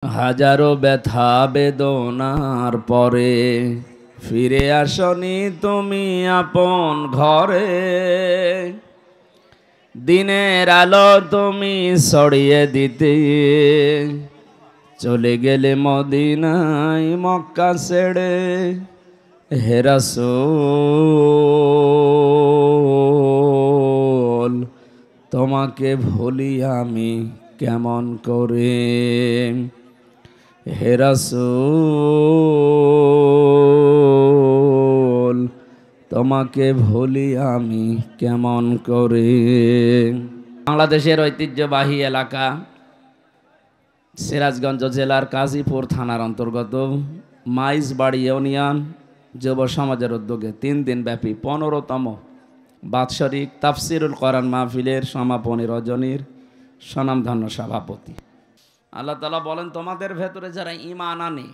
হাজারো ব্যথা বেদনার পরে ফিরে আসনি তুমি আপন ঘরে। দিনের আলো তুমি ছড়িয়ে দিতে চলে গেলে মদিনায় মক্কা ছেড়ে। হে রাসূল তোমাকে ভুলি আমি কেমন করে। হে রাসূল তোমাকে ভুলি আমি কেমন করে। বাংলাদেশের ঐতিহ্যবাহী এলাকা সিরাজগঞ্জ জেলার কাজীপুর থানার অন্তর্গত মাইজবাড়ি ইউনিয়ন যুব সমাজের উদ্যোগে 3 দিন ব্যাপী 15তম বাৎসরিক তাফসিরুল কোরআন মাহফিলের সমাপনী রজনীর স্বনামধন্য সভাপতি। আল্লাহ তাআলা বলেন, তোমাদের ভেতরে যারা ঈমান আনে,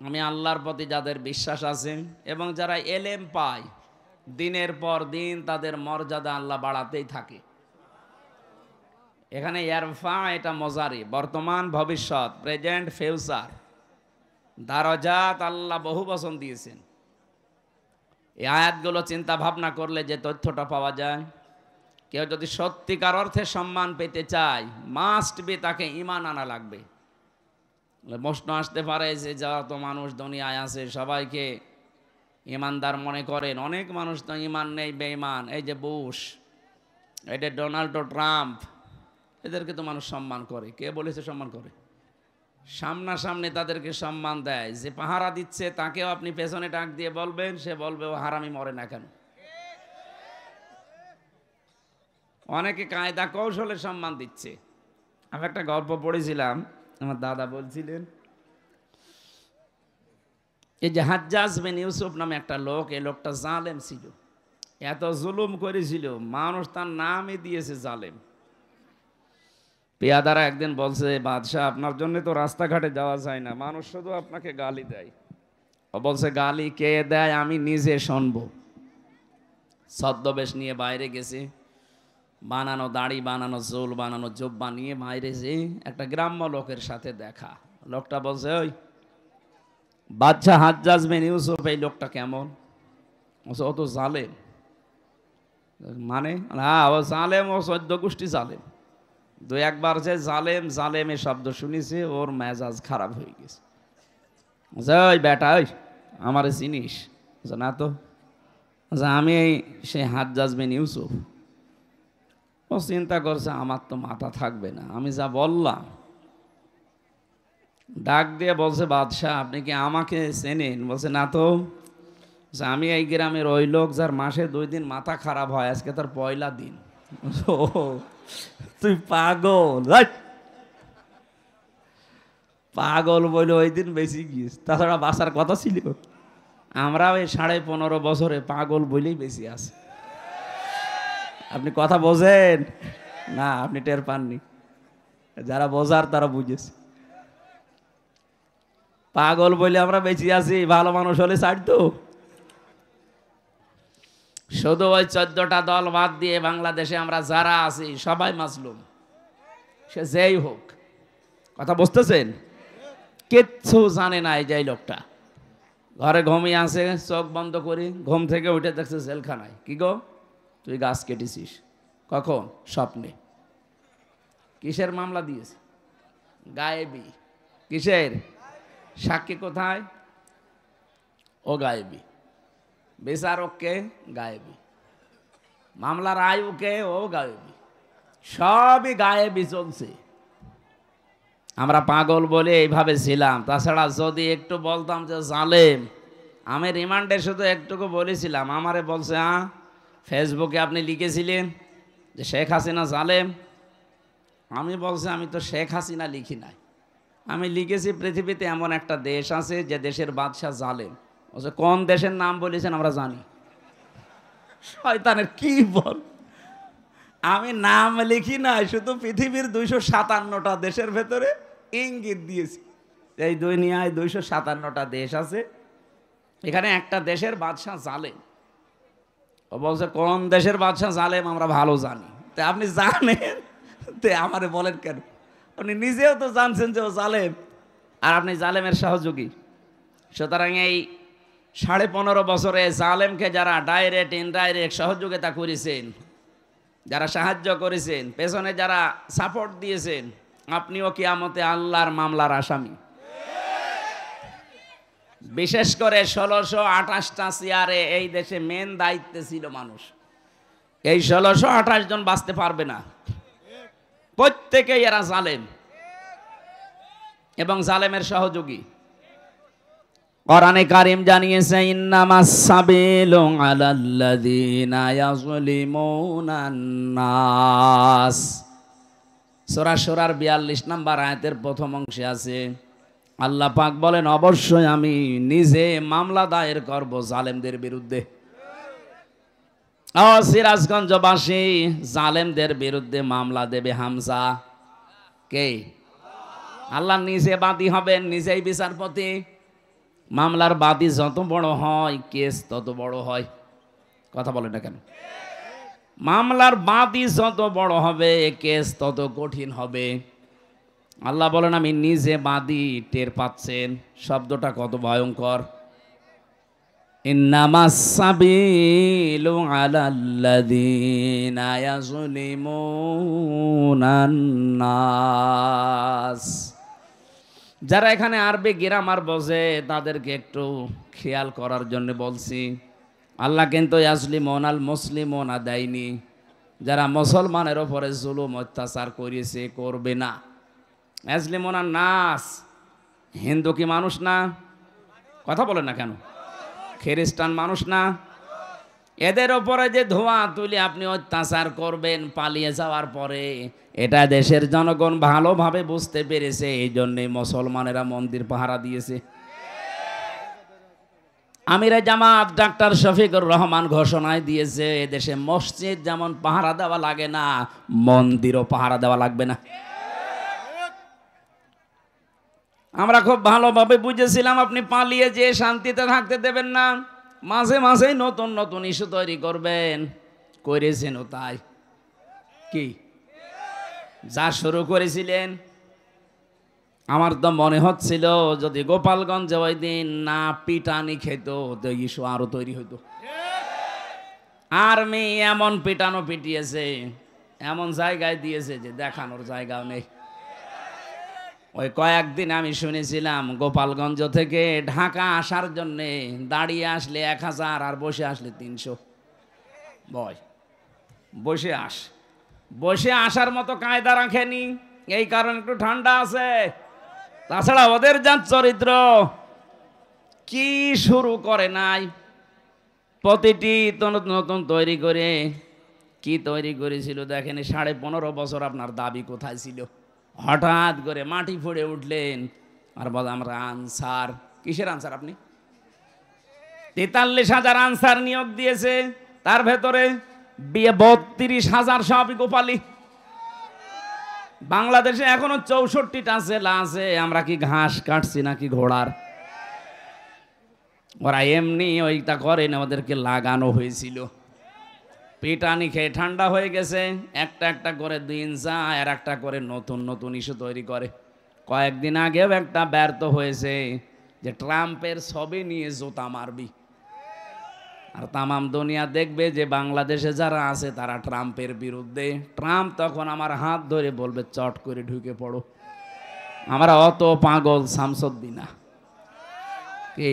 আমি আল্লাহর প্রতি যাদের বিশ্বাস আছে এবং যারা এলেম পায়, দিনের পর দিন তাদের মর্যাদা আল্লাহ বাড়াতেই থাকে। এখানে ইয়ারফা এটা মজারি, বর্তমান ভবিষ্যৎ, প্রেজেন্ট ফিউচার, দারাজাত আল্লাহ বহু বচন দিয়েছেন। এই আয়াতগুলো চিন্তা ভাবনা করলে যে তথ্যটা পাওয়া যায়, কেউ যদি সত্যিকার অর্থে সম্মান পেতে চায়, মাস্ট বি তাকে ঈমান আনা লাগবে। প্রশ্ন আসতে পারে যে যত মানুষ দুনিয়ায় আছে সবাইকে ঈমানদার মনে করেন, অনেক মানুষ তো ঈমান নেই, বেঈমান। এই যে বুশ, এটা ডোনাল্ড ট্রাম্প, এদেরকে তো মানুষ সম্মান করে। কে বলেছে সম্মান করে? সামনাসামনি তাদেরকে সম্মান দেয়। যে পাহারা দিচ্ছে তাকেও আপনি পেছনে ডাক দিয়ে বলবেন, সে বলবে ও হারামি মরে না কেন। অনেকে কায়দা কৌশলে সম্মান দিচ্ছে। আমি একটা গল্প পড়েছিলাম, আমার দাদা বলছিলেন, এই যে হাজ্জাজ বিন ইউসুফ নামে একটা লোক, এই লোকটা জালেম ছিল, এত জুলুম করেছিল, মানুষ তার নামই দিয়েছে জালেম। পেয়াদারা একদিন বলছে, বাদশাহ আপনার জন্য তো রাস্তাঘাটে যাওয়া যায় না, মানুষ শুধু আপনাকে গালি দেয়। ও বলছে, গালি কে দেয় আমি নিজে শুনবো। ছদ্মবেশ নিয়ে বাইরে গেছে, বানানো দাড়ি, বানানো চুল, বানানো জুব্বা নিয়ে বাইরে যে একটা গ্রাম্য লোকের সাথে দেখা। লোকটা বলছে, ওই বাদশাহ হাজ্জাজ বিন ইউসুফ এই লোকটা কেমন? ও তো জালেম। মানে হ্যাঁ, ও জালেম, ও 14 গোষ্ঠী জালেম। 2-1 বার যে জালেম জালেম এ শব্দ শুনেছে, ওর মেজাজ খারাপ হয়ে গেছে। ওই বেটা, ওই আমারে চিনিস? না তো। আমি সে হাজ্জাজ বিন ইউসুফ। ও চিন্তা করছে আমার তো মাথা থাকবে না, আমি যা বললাম। ডাক দিয়ে বলছে, বাদশাহ আপনি কি আমাকে চেনেন? বলছে, না তো। আমি এই গ্রামের ওই লোক যার মাসে 2 দিন মাথা খারাপ হয়, আজকে তার পয়লা দিন। তুই পাগল, পাগল বলে ওই দিন বেশি গিয়েছ, তাছাড়া বাঁচার কথা ছিল। আমরা ওই 15.5 বছরে পাগল বলেই বেশি আছে। আপনি কথা বোঝেন না, আপনি টের পাননি। যারা বোঝার তারা বুঝেছে। পাগল বলে আমরা বেঁচে আছি, ভালো মানুষ হলে ছাড়তো। শুধু ওই 14টা দল বাদ দিয়ে বাংলাদেশে আমরা যারা আছি সবাই মাজলুম, সে যেই হোক। কথা বুঝতেছেন? কিচ্ছু জানে না এই যে লোকটা। ঘরে ঘুমিয়ে আছে, চোখ বন্ধ করি, ঘুম থেকে উঠে দেখছে জেলখানায়। কি গো, তুই গাছ কেটেছিস? কখন? স্বপ্নে। কিসের মামলা দিয়েছে? গায়েবী। কিসের? সাক্ষী কোথায়? ও গায়েবী। বিচারককে? গায়েবী। মামলার আয়ুকে? ও গায়েবী। সবই গায়েবী চলছে। আমরা পাগল বলে এইভাবে ছিলাম। তাছাড়া যদি একটু বলতাম যে জালেম, আমি রিমান্ডে শুধু একটুকু বলেছিলাম, আমারে বলছে, ফেসবুকে আপনি লিখেছিলেন যে শেখ হাসিনা জালেম। আমি বলছি, আমি তো শেখ হাসিনা লিখি নাই, আমি লিখেছি পৃথিবীতে এমন একটা দেশ আছে যে দেশের বাদশাহ জালেম। বলছে, কোন দেশের নাম বলেছেন? আমরা জানি। শয়তানের কি বল, আমি নাম লিখি নাই, শুধু পৃথিবীর 257টা দেশের ভেতরে ইঙ্গিত দিয়েছি। এই দুনিয়ায় 257টা দেশ আছে, এখানে একটা দেশের বাদশাহ জালেম। ও বলছে, কোন দেশের বাদশাহ জালেম? আমরা ভালো জানি। তা আপনি জানেন তে আমারে বলেন কেন? আপনি নিজেও তো জানছেন যে ও জালেম। আর আপনি জালেমের সহযোগী। সুতরাং এই 15.5 বছরে জালেমকে যারা ডাইরেক্ট ইনডাইরেক্ট সহযোগিতা করেছেন, যারা সাহায্য করেছেন, পেছনে যারা সাপোর্ট দিয়েছেন, আপনিও কিয়ামতে আল্লাহর মামলার আসামি। বিশেষ করে 1628টা চেয়ারে এই দেশে মেন দায়িত্বে ছিল মানুষ। এই 1628 জন বাঁচতে পারবে না, প্রত্যেকেই এরা জালেম এবং জালেমের সহযোগী। কোরআনে কারীম জানিয়েছে ইন্নামাস সাবিলু আলাল্লাযিনা ইয়াযলিমুনান নাস। সূরা সূরার 42 নম্বর আয়াতের প্রথম অংশে আছে, আল্লাহ পাক বলেন অবশ্যই আমি নিজে মামলা দায়ের করব জালেমদের বিরুদ্ধে। ও সিরাজগঞ্জবাসী, জালেমদের বিরুদ্ধে মামলা দেবে হামজা কে? আল্লাহ নিজে বাদী হবেন, নিজেই বিচারপতি। মামলার বাদী যত বড় হয় কেস তত বড় হয়। কথা বলে না কেন? মামলার বাদী যত বড় হবে কেস তত কঠিন হবে। আল্লাহ বলেন আমি নিজে বাদী। টের পাচ্ছেন শব্দটা কত ভয়ঙ্কর? ইন্নামাস সাবিলু আলাল্লাযিনা ইয়াযলিমুনান নাস। যারা এখানে আরবি গ্রামার বোঝে তাদেরকে একটু খেয়াল করার জন্য বলছি। আল্লাহ কিন্তু ইয়াজলিমুনাল মুসলিমুনা দেয়নি। যারা মুসলমানের ওপরে জুলুম অত্যাচার করেছে, করবে না। ইয়াজলিমুনান নাস, হিন্দু কি মানুষ না? কথা বলেন না কেন? খ্রিস্টান মানুষ না? এদের ওপরে যে ধোঁয়া তুলে আপনি অত্যাচার করবেন পালিয়ে যাওয়ার পরে, এটা দেশের জনগণ ভালোভাবে বুঝতে পেরেছে। এই জন্যে মুসলমানেরা মন্দির পাহারা দিয়েছে। আমিরে জামাত ডাক্তার শফিকুর রহমান ঘোষণায় দিয়েছে এদেশে মসজিদ যেমন পাহারা দেওয়া লাগে না, মন্দিরও পাহারা দেওয়া লাগবে না। আমরা খুব ভালোভাবে বুঝেছিলাম আপনি পালিয়ে যেয়ে শান্তিতে থাকতে দেবেন না, মাঝে মাঝেই নতুন নতুন ইস্যু তৈরি করবেন। করেছেন ও তাই। কি যা শুরু করেছিলেন, আমার তো মনে হচ্ছিল যদি গোপালগঞ্জে ওই দিন না পিটানি খেত তো ইস্যু আরো তৈরি হইতো। আর্মি এমন পিটানো পিটিয়েছে, এমন জায়গায় দিয়েছে যে দেখানোর জায়গাও নেই। ওই কয়েকদিন আমি শুনেছিলাম গোপালগঞ্জ থেকে ঢাকা আসার জন্যে দাঁড়িয়ে আসলে 1000 আর বসে আসলে 300। বয় বসে আসার মতো কায়দা রাখেনি, এই কারণে একটু ঠান্ডা আছে। তাছাড়া ওদের যা চরিত্র, কি শুরু করে নাই, প্রতিটি নতুন তৈরি করে কি তৈরি করেছিল দেখেন। 15.5 বছর আপনার দাবি কোথায় ছিল? হঠাৎ করে মাটি ফুঁড়ে উঠলেন আর বলে আমরা আনসার। কিসের আনসার? আপনি 43,000 আনসার নিয়োগ দিয়েছে, তার ভেতরে 32,000 সবই গোপালী। বাংলাদেশে এখনো 64টা জেলা আছে। আমরা কি ঘাস কাটছি নাকি ঘোড়ার? ওরা এমনি ওইটা করেন, ওদেরকে লাগানো হয়েছিল। পিটানি খেয়ে ঠান্ডা হয়ে গেছে, একটা একটা করে দিন যায় আর একটা করে নতুন নতুন ইস্যু তৈরি করে। কয়েকদিন আগেও একটা ব্যর্থ হয়েছে যে ট্রাম্পের ছবি নিয়ে জোতা মারবি, আর তামাম দুনিয়া দেখবে যে বাংলাদেশে যারা আছে তারা ট্রাম্পের বিরুদ্ধে। ট্রাম্প তখন আমার হাত ধরে বলবে চট করে ঢুকে পড়ো। আমরা অত পাগল শামসুদ্দিন না। কি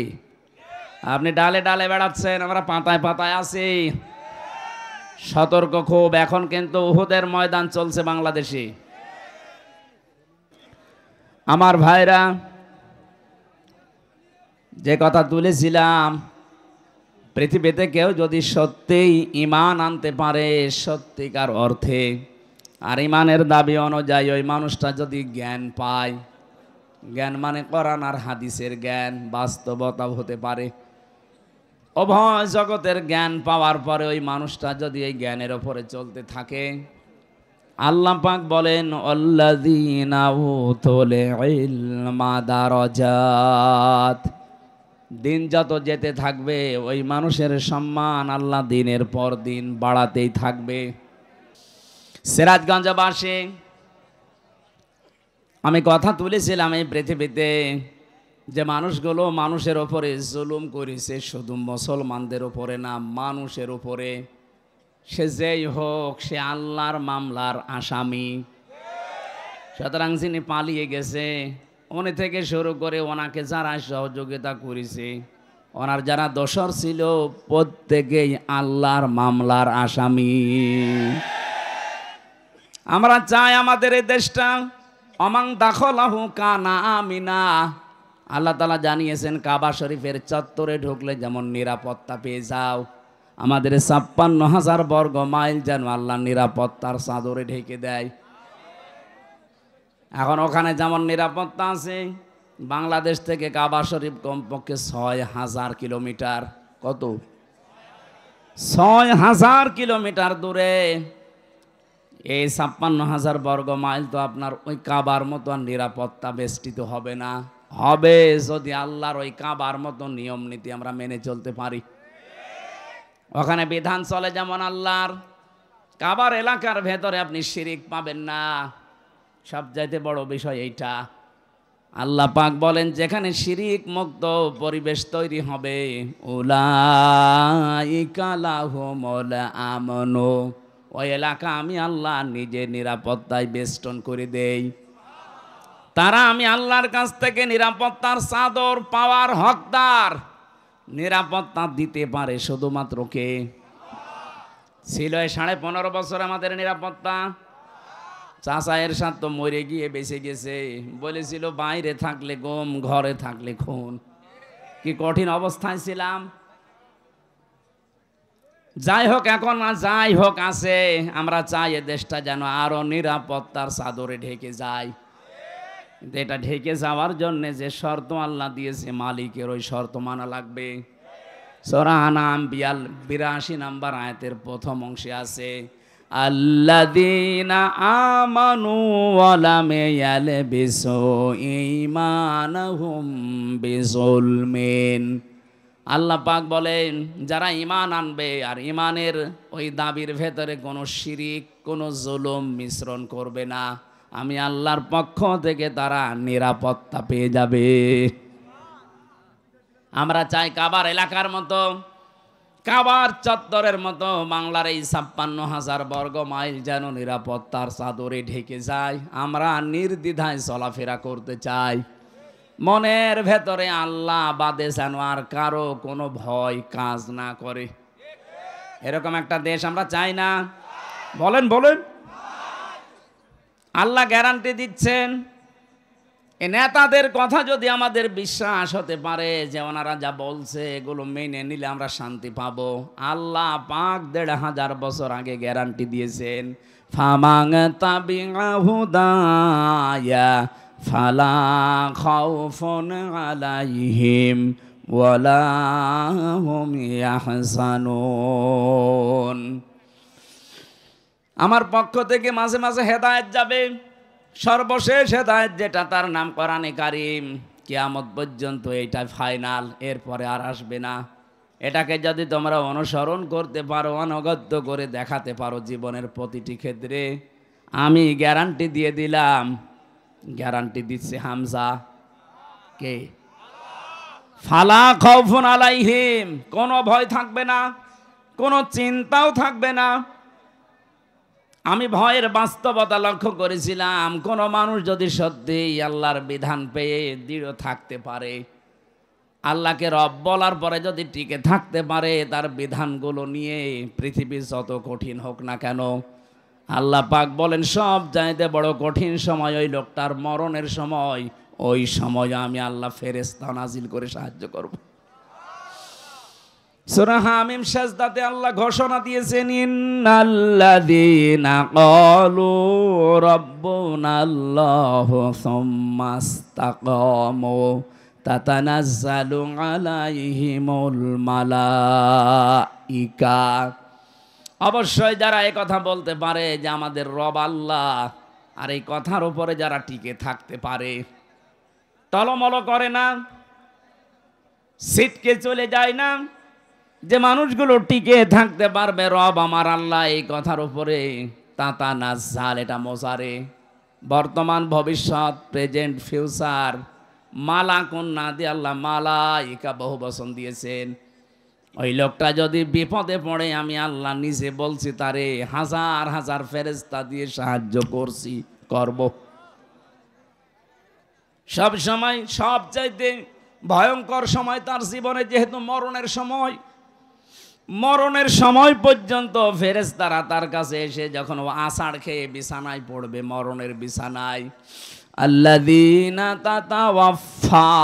আপনি ডালে ডালে বেড়াচ্ছেন, আমরা পাতায় পাতায় আছি। সতর্ক খুব। এখন কিন্তু উহুদের ময়দান চলছে বাংলাদেশে। আমার ভাইরা, যে কথা তুলেছিলাম, পৃথিবীতে কেউ যদি সত্যিই ঈমান আনতে পারে সত্যিকার অর্থে, আর ঈমানের দাবি অনুযায়ী ওই মানুষটা যদি জ্ঞান পায়, জ্ঞান মানে কোরআন আর হাদিসের জ্ঞান, বাস্তবতা হতে পারে, উভয় জগতের জ্ঞান পাওয়ার পরে ওই মানুষটা যদি এই জ্ঞানের ওপরে চলতে থাকে, আল্লাহ পাক বলেন আল্লাযীনা উতুল ইলমা দারাজাত। দিন যত যেতে থাকবে ওই মানুষের সম্মান আল্লাহ দিনের পর দিন বাড়াতেই থাকবে। সিরাজগঞ্জবাসী, আমি কথা তুলেছিলাম এই পৃথিবীতে যে মানুষগুলো মানুষের ওপরে জুলুম করেছে, শুধু মুসলমানদের ওপরে না, মানুষের ওপরে, সে যেই হোক সে আল্লাহর মামলার আসামি। সুতরাং যিনি পালিয়ে গেছে উনি থেকে শুরু করে ওনাকে যারা সহযোগিতা করেছে, ওনার যারা দোষর ছিল, প্রত্যেকেই আল্লাহর মামলার আসামি। আমরা চাই আমাদের এই দেশটা অমাং দাখলাহু কানা আমিনা। আল্লাহ তাআলা জানিয়েছেন কাবা শরীফের চত্বরে ঢুকলে যেমন নিরাপত্তা পেয়ে যাও, আমাদের ৫৬,০০০ বর্গ মাইল যেন আল্লাহ নিরাপত্তার চাদরে ঢেকে দেয়। এখন ওখানে যেমন নিরাপত্তা আছে, বাংলাদেশ থেকে কাবা শরীফ কমপক্ষে ৬,০০০ কিলোমিটার। কত? ৬,০০০ কিলোমিটার দূরে। এই ৫৬,০০০ বর্গ মাইল তো আপনার ওই কাবার মতো নিরাপত্তা বেষ্টিত হবে না। হবে যদি আল্লাহর ওই কাবার মতো নিয়ম নীতি আমরা মেনে চলতে পারি। ওখানে বিধান চলে যেমন আল্লাহর, কাবার এলাকার ভেতরে আপনি শিরিক পাবেন না। সবচাইতে বড় বিষয় এইটা। আল্লাহ পাক বলেন যেখানে শিরিক মুক্ত পরিবেশ তৈরি হবে, উলাইকা লাহুমুল আমনু, ওই এলাকা আমি আল্লাহ নিজে নিরাপত্তায় বেষ্টন করে দেই। তারা আমি আল্লাহর কাছ থেকে নিরাপত্তার চাদর পাওয়ার হকদার। নিরাপত্তা দিতে পারে শুধুমাত্র কে? ছিল 15.5 বছর আমাদের নিরাপত্তা। চাচা এরশাদ তো মরে গিয়ে বেঁচে গেছে, বলেছিল বাইরে থাকলে গম, ঘরে থাকলে খুন। কি কঠিন অবস্থায় ছিলাম। যাই হোক, এখন না যাই হোক আছে, আমরা চাই এ দেশটা যেন আরো নিরাপত্তার চাদরে ঢেকে যায়। কিন্তু এটা ঢেকে যাওয়ার জন্য যে শর্ত আল্লাহ দিয়েছে, মালিকের ওই শর্ত মানা লাগবে। সূরা আনাম 82 নম্বর আয়াতের প্রথম অংশে আছে, আল্লাযীনা আমানু ওয়া লাম ইয়ালবিসু ঈমানাহুম বিযুলমিন। আল্লাহ পাক বলেন যারা ঈমান আনবে আর ঈমানের ওই দাবির ভেতরে কোনো শিরিক, কোনো জুলুম মিশ্রণ করবে না, আমি আল্লাহর পক্ষ থেকে তারা নিরাপত্তা পেয়ে যাবে। আমরা চাই কাবার এলাকার মতো, কাবার চত্বরের মতো বাংলার এই ৫৬,০০০ বর্গ মাইল যেন নিরাপত্তার চাদরে ঢেকে যায়। আমরা নির্দ্বিধায় চলাফেরা করতে চাই। মনের ভেতরে আল্লাহ বাদে যেন আর কারো কোনো ভয় কাজ না করে। এরকম একটা দেশ আমরা চাই না? বলেন বলেন। আল্লাহ গ্যারান্টি দিচ্ছেন। এই নেতাদের কথা যদি আমাদের বিশ্বাস হতে পারে যে ওনারা যা বলছে এগুলো মেনে নিলে আমরা শান্তি পাবো, আল্লাহ পাক ১৫০০ বছর আগে গ্যারান্টি দিয়েছেন, ফামাং তাবিআ হুদায়া ফালা খাউফুন আলাইহিম ওয়ালা হুম ইয়াহজানুন। আমার পক্ষ থেকে মাঝে মাঝে হেদায়েত যাবে, সর্বশেষ হেদায়েত যেটা তার নাম কোরআনে কারীম, কিয়ামত পর্যন্ত এইটা ফাইনাল, এরপরে আর আসবে না। এটাকে যদি তোমরা অনুসরণ করতে পারো, অনুগত্য করে দেখাতে পারো জীবনের প্রতিটি ক্ষেত্রে, আমি গ্যারান্টি দিয়ে দিলাম। গ্যারান্টি দিচ্ছে হামজা কে? ফালা খাউফুন আলাইহিম, কোনো ভয় থাকবে না, কোনো চিন্তাও থাকবে না। আমি ভয়ের বাস্তবতা লক্ষ্য করেছিলাম। কোনো মানুষ যদি সত্যি আল্লাহর বিধান পেয়ে দৃঢ় থাকতে পারে, আল্লাহকে রব বলার পরে যদি টিকে থাকতে পারে তার বিধানগুলো নিয়ে, পৃথিবী যত কঠিন হোক না কেন, আল্লাহ পাক বলেন সব চাইতে বড় কঠিন সময় ওই লোকটার মরণের সময়। ওই সময় আমি আল্লাহ ফেরেশতা নাজিল করে সাহায্য করব। সূরা হামিম সাজদাতে আল্লাহ ঘোষণা দিয়েছেন, ইন্নাল্লাযীনা ক্বালু রাব্বুনাল্লাহু সুম্মা ইসতাকামু তাতানাজ্জালু আলাইহিমুল মালাইকা। অবশ্যই যারা এই কথা বলতে পারে যে আমাদের রব আল্লাহ, আর এই কথার উপরে যারা টিকে থাকতে পারে, টলমল করে না, ছিটকে চলে যায় না, যে মানুষগুলো টিকে থাকতে পারবে রব আমার আল্লাহ এই কথার উপরে, তাতানাজ্জাল, এটা মোজারে, বর্তমান ভবিষ্যৎ প্রেজেন্ট ফিউচার মালাকুন না দিয়ে আল্লাহ মালাইকা বহু বচন দিয়েছেন। ওই লোকটা যদি বিপদে পড়ে আমি আল্লাহ নিজে বলছি তারে হাজার হাজার ফেরেশতা দিয়ে সাহায্য করব। সব সময় সবচাইতে ভয়ঙ্কর সময় তার জীবনে যেহেতু মরণের সময় পর্যন্ত ফেরেশতারা তার কাছে এসে যখন ও আষাঢ় খেয়ে বিছানায় পড়বে, মরণের বিছানায়, আল্লাযীনা তাতাওয়াফাহুমুল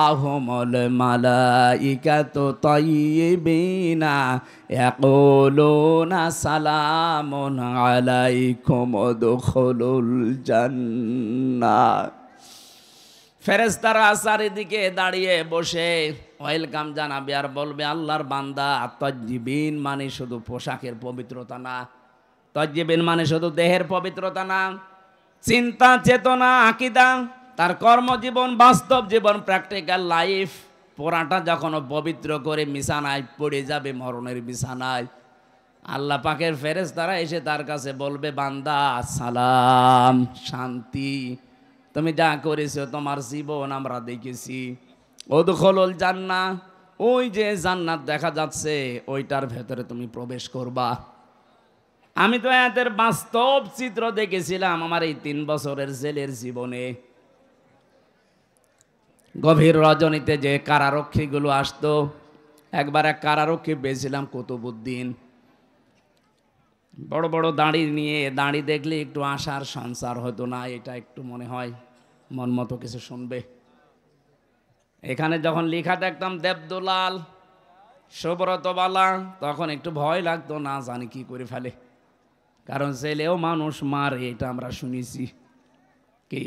মালাইকাতু তাইয়্যিবিনা ইয়াকুলুনা সালামুন আলাইকুম উদখুলুল জান্নাহ। ফেরেশতারা চারিদিকে দাঁড়িয়ে বসে ওয়েলকাম জানাবে আর বলবে আল্লাহর বান্দা। তাইয়্যিবিন মানে শুধু পোশাকের পবিত্রতা না, তাইয়্যিবিন মানে শুধু দেহের পবিত্রতা না, চিন্তা চেতনা আকীদা, তার কর্মজীবন, বাস্তব জীবন, প্র্যাকটিক্যাল লাইফ পুরাটা যখন পবিত্র করে বিছানায় পড়ে যাবে, মরণের বিছানায়, আল্লাহ পাকের ফেরেশতারা এসে তার কাছে বলবে বান্দা সালাম, শান্তি, তুমি যা করেছো তোমার জীবন আমরা দেখেছি, উদখুলুল জান্নাহ, ওই যে জান্নাত দেখা যাচ্ছে ওইটার ভেতরে তুমি প্রবেশ করবা। আমি তো এদের বাস্তব চিত্র দেখেছিলাম আমার এই 3 বছরের জেলের জীবনে। গভীর রজনীতে যে কারারক্ষীগুলো আসতো, একবার এক কারারক্ষী পেয়েছিলাম কুতুবউদ্দিন, বড় বড় দাড়ি নিয়ে, দাড়ি দেখলে একটু আশার সঞ্চার হতো না, এটা একটু মনে হয় মন মতো কিছু শুনবে। এখানে যখন লেখা দেখতাম দেবদুলাল সুব্রতবালা, তখন একটু ভয় লাগতো, না জানি কি করে ফেলে, কারণ ছেলেও মানুষ মারে, এটা আমরা শুনেছি। কি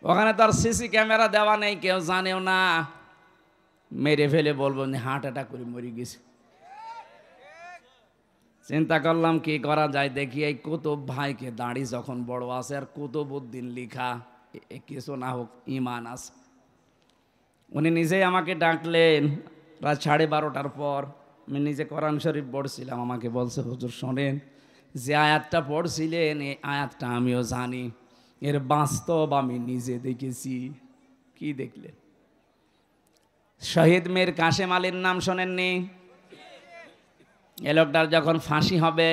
ওখানে তার সিসি ক্যামেরা দেওয়া নেই, কেউ জানেও না, মেরে ফেলে বলবো হার্ট অ্যাটাক করে মরে গেছে। চিন্তা করলাম কি করা যায়, দেখি এই কুতুব ভাইকে দাঁড়ি যখন বড় আছে আর কুতুবউদ্দিন লিখা, কিছু না হোক ইমান আছে। উনি নিজেই আমাকে ডাকলেন রাত 12:30টার পর, আমি নিজে কোরআন শরীফ পড়ছিলাম, আমাকে বলছে হুজুর শোনেন, যে আয়াতটা পড়ছিলেন এই আয়াতটা আমিও জানি, এর বাস্তব আমি নিজে দেখেছি। কি দেখলেন? শহীদ মীর কাশেম আলীর নাম শোনেননি? এ লোকটার যখন ফাঁসি হবে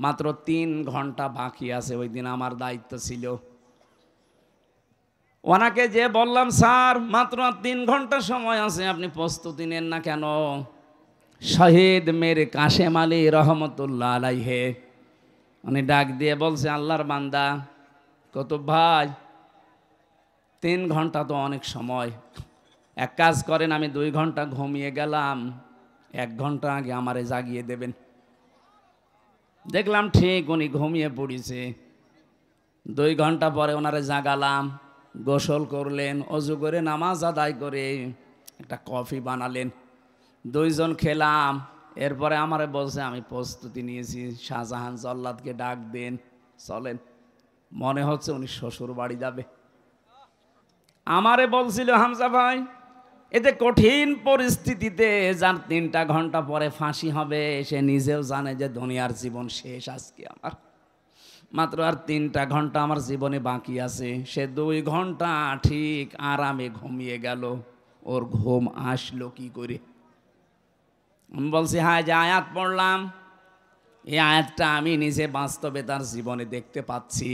মাত্র 3 ঘন্টা বাকি আছে, ওই দিন আমার দায়িত্ব ছিল। ওনাকে যে বললাম স্যার মাত্র 3 ঘন্টা সময় আছে, আপনি প্রস্তুতি নেন না কেন? শহীদ মীর কাশেম আলী রহমতুল্লাহ আলাইহে উনি ডাক দিয়ে বলছে আল্লাহর বান্দা কুতুব ভাই, 3 ঘন্টা তো অনেক সময়, এক কাজ করেন, আমি 2 ঘন্টা ঘুমিয়ে গেলাম, 1 ঘন্টা আগে আমারে জাগিয়ে দেবেন। দেখলাম ঠিক উনি ঘুমিয়ে পড়েছে। 2 ঘন্টা পরে ওনারে জাগালাম, গোসল করলেন, অজু করে নামাজ আদায় করে একটা কফি বানালেন, 2 জন খেলাম। এরপরে আমারে বলছে আমি প্রস্তুতি নিয়েছি, শাহজাহান জল্লাদকে ডাক দেন, চলেন। মনে হচ্ছে উনি শ্বশুর বাড়ি যাবে। আমারে বলছিল হামজা ভাই, এতে কঠিন পরিস্থিতিতে যার 3টা ঘন্টা পরে ফাঁসি হবে, সে নিজেও জানে যে দুনিয়ার জীবন শেষ, আজকে আমার মাত্র আর 3টা ঘন্টা আমার জীবনে বাকি আছে। সে 2 ঘন্টা ঠিক আরামে ঘুমিয়ে গেল, ওর ঘুম আসলো কি করে? আমি বলছি হ্যাঁ, যে আয়াত পড়লাম এই আয়াতটা আমি নিজে বাস্তবে তার জীবনে দেখতে পাচ্ছি।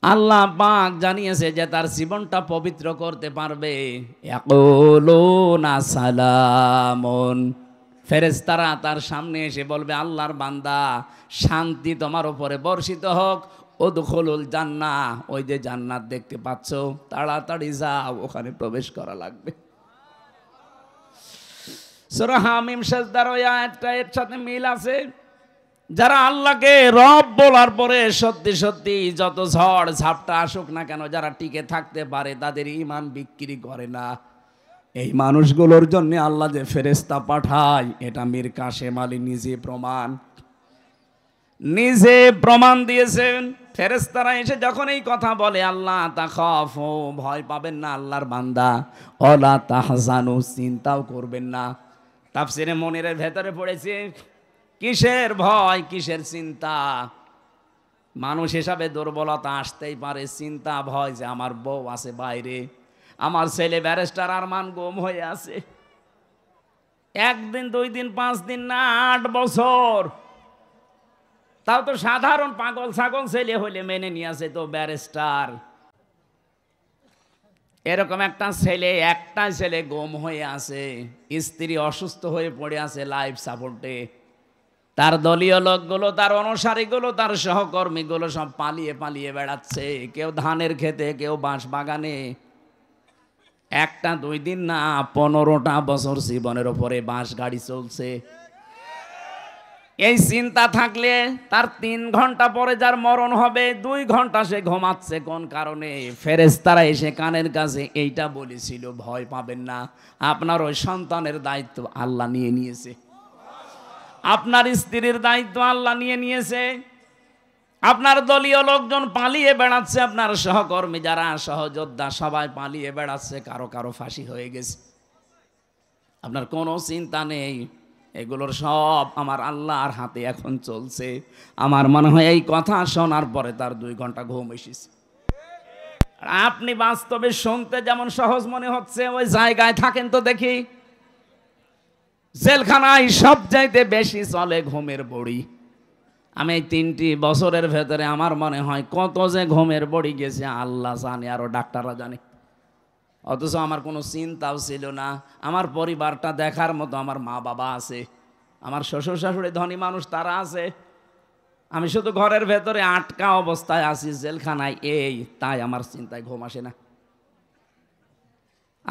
আল্লাহ পাক জানিয়েছে যে তার জীবনটা পবিত্র করতে পারবে। ইয়াকুলুনা সালামুন, ফেরেশতারা তার সামনে এসে বলবে আল্লাহর বান্দা শান্তি তোমার উপরে বর্ষিত হোক, উদখুলুল জান্নাহ, ওই যে জান্নাত দেখতে পাচ্ছ তাড়াতাড়ি যাও, ওখানে প্রবেশ করা লাগবে। সূরা হামিম সাজদার ওই আয়াতটা এর সাথে মিল আছে। যারা আল্লাহকে রব বলার পরে সত্যি সত্যি যত ঝড় ঝাপটা আসুক না কেন, যারা টিকে থাকতে পারে তাদের ঈমান বিক্রি করে না। এই মানুষগুলোর জন্য আল্লাহ যে ফেরেশতা পাঠায়, এটা মীর কাশেম আলী নিজে প্রমাণ দিয়েছেন। ফেরেশতারা এসে যখন এই কথা বলে, আল্লাহ তাখাফু, ভয় পাবেন না আল্লাহর বান্দা, ওয়ালা তাহজানু, চিন্তাও করবেন না। তাফসিরে মনিরের ভেতরে পড়েছে কিসের ভয় কিসের চিন্তা, মানুষ হিসাবে দুর্বলতা আসতেই পারে, চিন্তা ভয় যে আমার বউ আছে বাইরে, আমার ছেলে ব্যারিস্টার আরমান গুম হয়ে আছে, একদিন 2 দিন 5 দিন না 8 বছর। তাও তো সাধারণ পাগল ছাগল ছেলে হইলে মেনে নিয়ে আসে, তো ব্যারিস্টার। এরকম একটা ছেলে গুম হয়ে আছে, স্ত্রী অসুস্থ হয়ে পড়ে আছে লাইফ সাপোর্টে, তার দলীয় লোকগুলো, তার অনুসারীগুলো, তার সহকর্মীগুলো সব পালিয়ে পালিয়ে বেড়াচ্ছে, কেউ ধানের খেতে, কেউ বাঁশ বাগানে। 1-2 দিন না 15টা বছর জীবনের ওপরে বাঁশ গাড়ি চলছে। এই চিন্তা থাকলে তার 3 ঘন্টা পরে যার মরণ হবে, 2 ঘন্টা সে ঘুমাচ্ছে কোন কারণে? ফেরেশতারা এসে কানের কাছে এইটা বলেছিল, ভয় পাবেন না, আপনার ওই সন্তানের দায়িত্ব আল্লাহ নিয়ে নিয়েছে, আপনার স্ত্রীর দায়িত্ব আল্লাহ নিয়ে নিয়েছে, আপনার দলীয় লোকজন পালিয়ে বেড়াচ্ছে, আপনার সহকর্মী যারা সহযোদ্ধা সবাই পালিয়ে বেড়াচ্ছে, কারো কারো ফাঁসি হয়ে গেছে, আপনার কোনো চিন্তা নেই, এগুলোর সব আমার আল্লাহর হাতে এখন চলছে। আমার মনে হয় এই কথা শোনার পরে তার 2 ঘন্টা ঘুম এসেছে। আপনি বাস্তবে শুনতে যেমন সহজ মনে হচ্ছে, ওই জায়গায় থাকেন তো দেখি, জেলখানায় সব চাইতে বেশি চলে ঘুমের বড়ি। আমি এই 3টি বছরের ভেতরে আমার মনে হয় কত যে ঘুমের বড়ি গেছে আল্লাহ জানে, আরো ডাক্তাররা জানে। অথচ আমার কোনো চিন্তাও ছিল না, আমার পরিবারটা দেখার মতো আমার মা বাবা আছে, আমার শ্বশুর শাশুড়ি ধনী মানুষ তারা আছে, আমি শুধু ঘরের ভেতরে আটকা অবস্থায় আছি জেলখানায়, এই তাই আমার চিন্তায় ঘুম আসে না।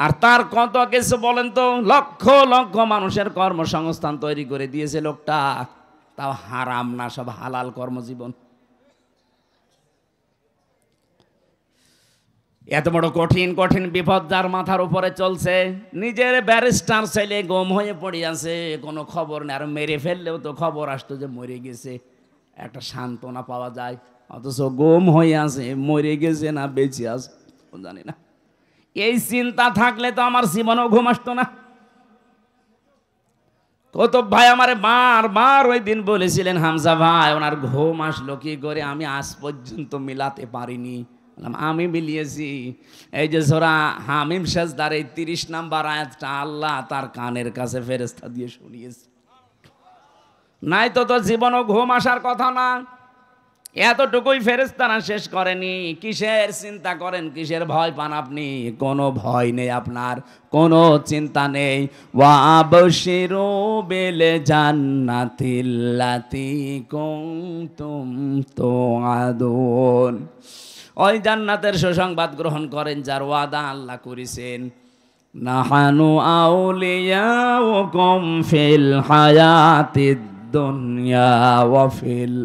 আর তার কত কিছু বলেন তো, লক্ষ লক্ষ মানুষের কর্মসংস্থান তৈরি করে দিয়েছে লোকটা, তাও হারাম না, সব হালাল কর্মজীবন। এত বড় কঠিন কঠিন বিপদ যার মাথার উপরে চলছে, নিজের ব্যারিস্টার ছেলে গুম হয়ে পড়ে আছে, কোনো খবর নেই, আর মেরে ফেললেও তো খবর আসতো যে মরে গেছে, একটা সান্ত্বনা পাওয়া যায়, অথচ গুম হয়ে আছে, মরে গেছে না বেঁচে আছে জানি না। এই চিন্তা থাকলে তো আমার জীবনেও ঘুম আসতো না। কৌতুব ভাই আমারে বারবার ওই দিন বলেছিলেন, হামজা ভাই ওনার ঘুম আসলো কি করে, আমি আজ পর্যন্ত মিলাতে পারিনি। আমি মিলিয়েছি, এই যে সূরা হামিম সেজদার এই 30 নাম্বার আয়াতটা আল্লাহ তার কানের কাছে ফেরেশতা দিয়ে শুনিয়েছে, নাই তো তো জীবনও ঘুম আসার কথা না। এতটুকুই ফেরেশতারা শেষ করেনি, কিসের চিন্তা করেন, কিসের ভয় পান আপনি? কোনো ভয় নেই আপনার, কোনো চিন্তা নেই। ওয়াবশিরু বিল জান্নাতিল্লাতী কুনতুম তুআদুন, ওই জান্নাতের সুসংবাদ গ্রহণ করেন যার ওয়াদা আল্লাহ করেছেন। নাহানু আউলিয়াউকুম ফিল হায়াতিদ দুনিয়া ওয়া ফিল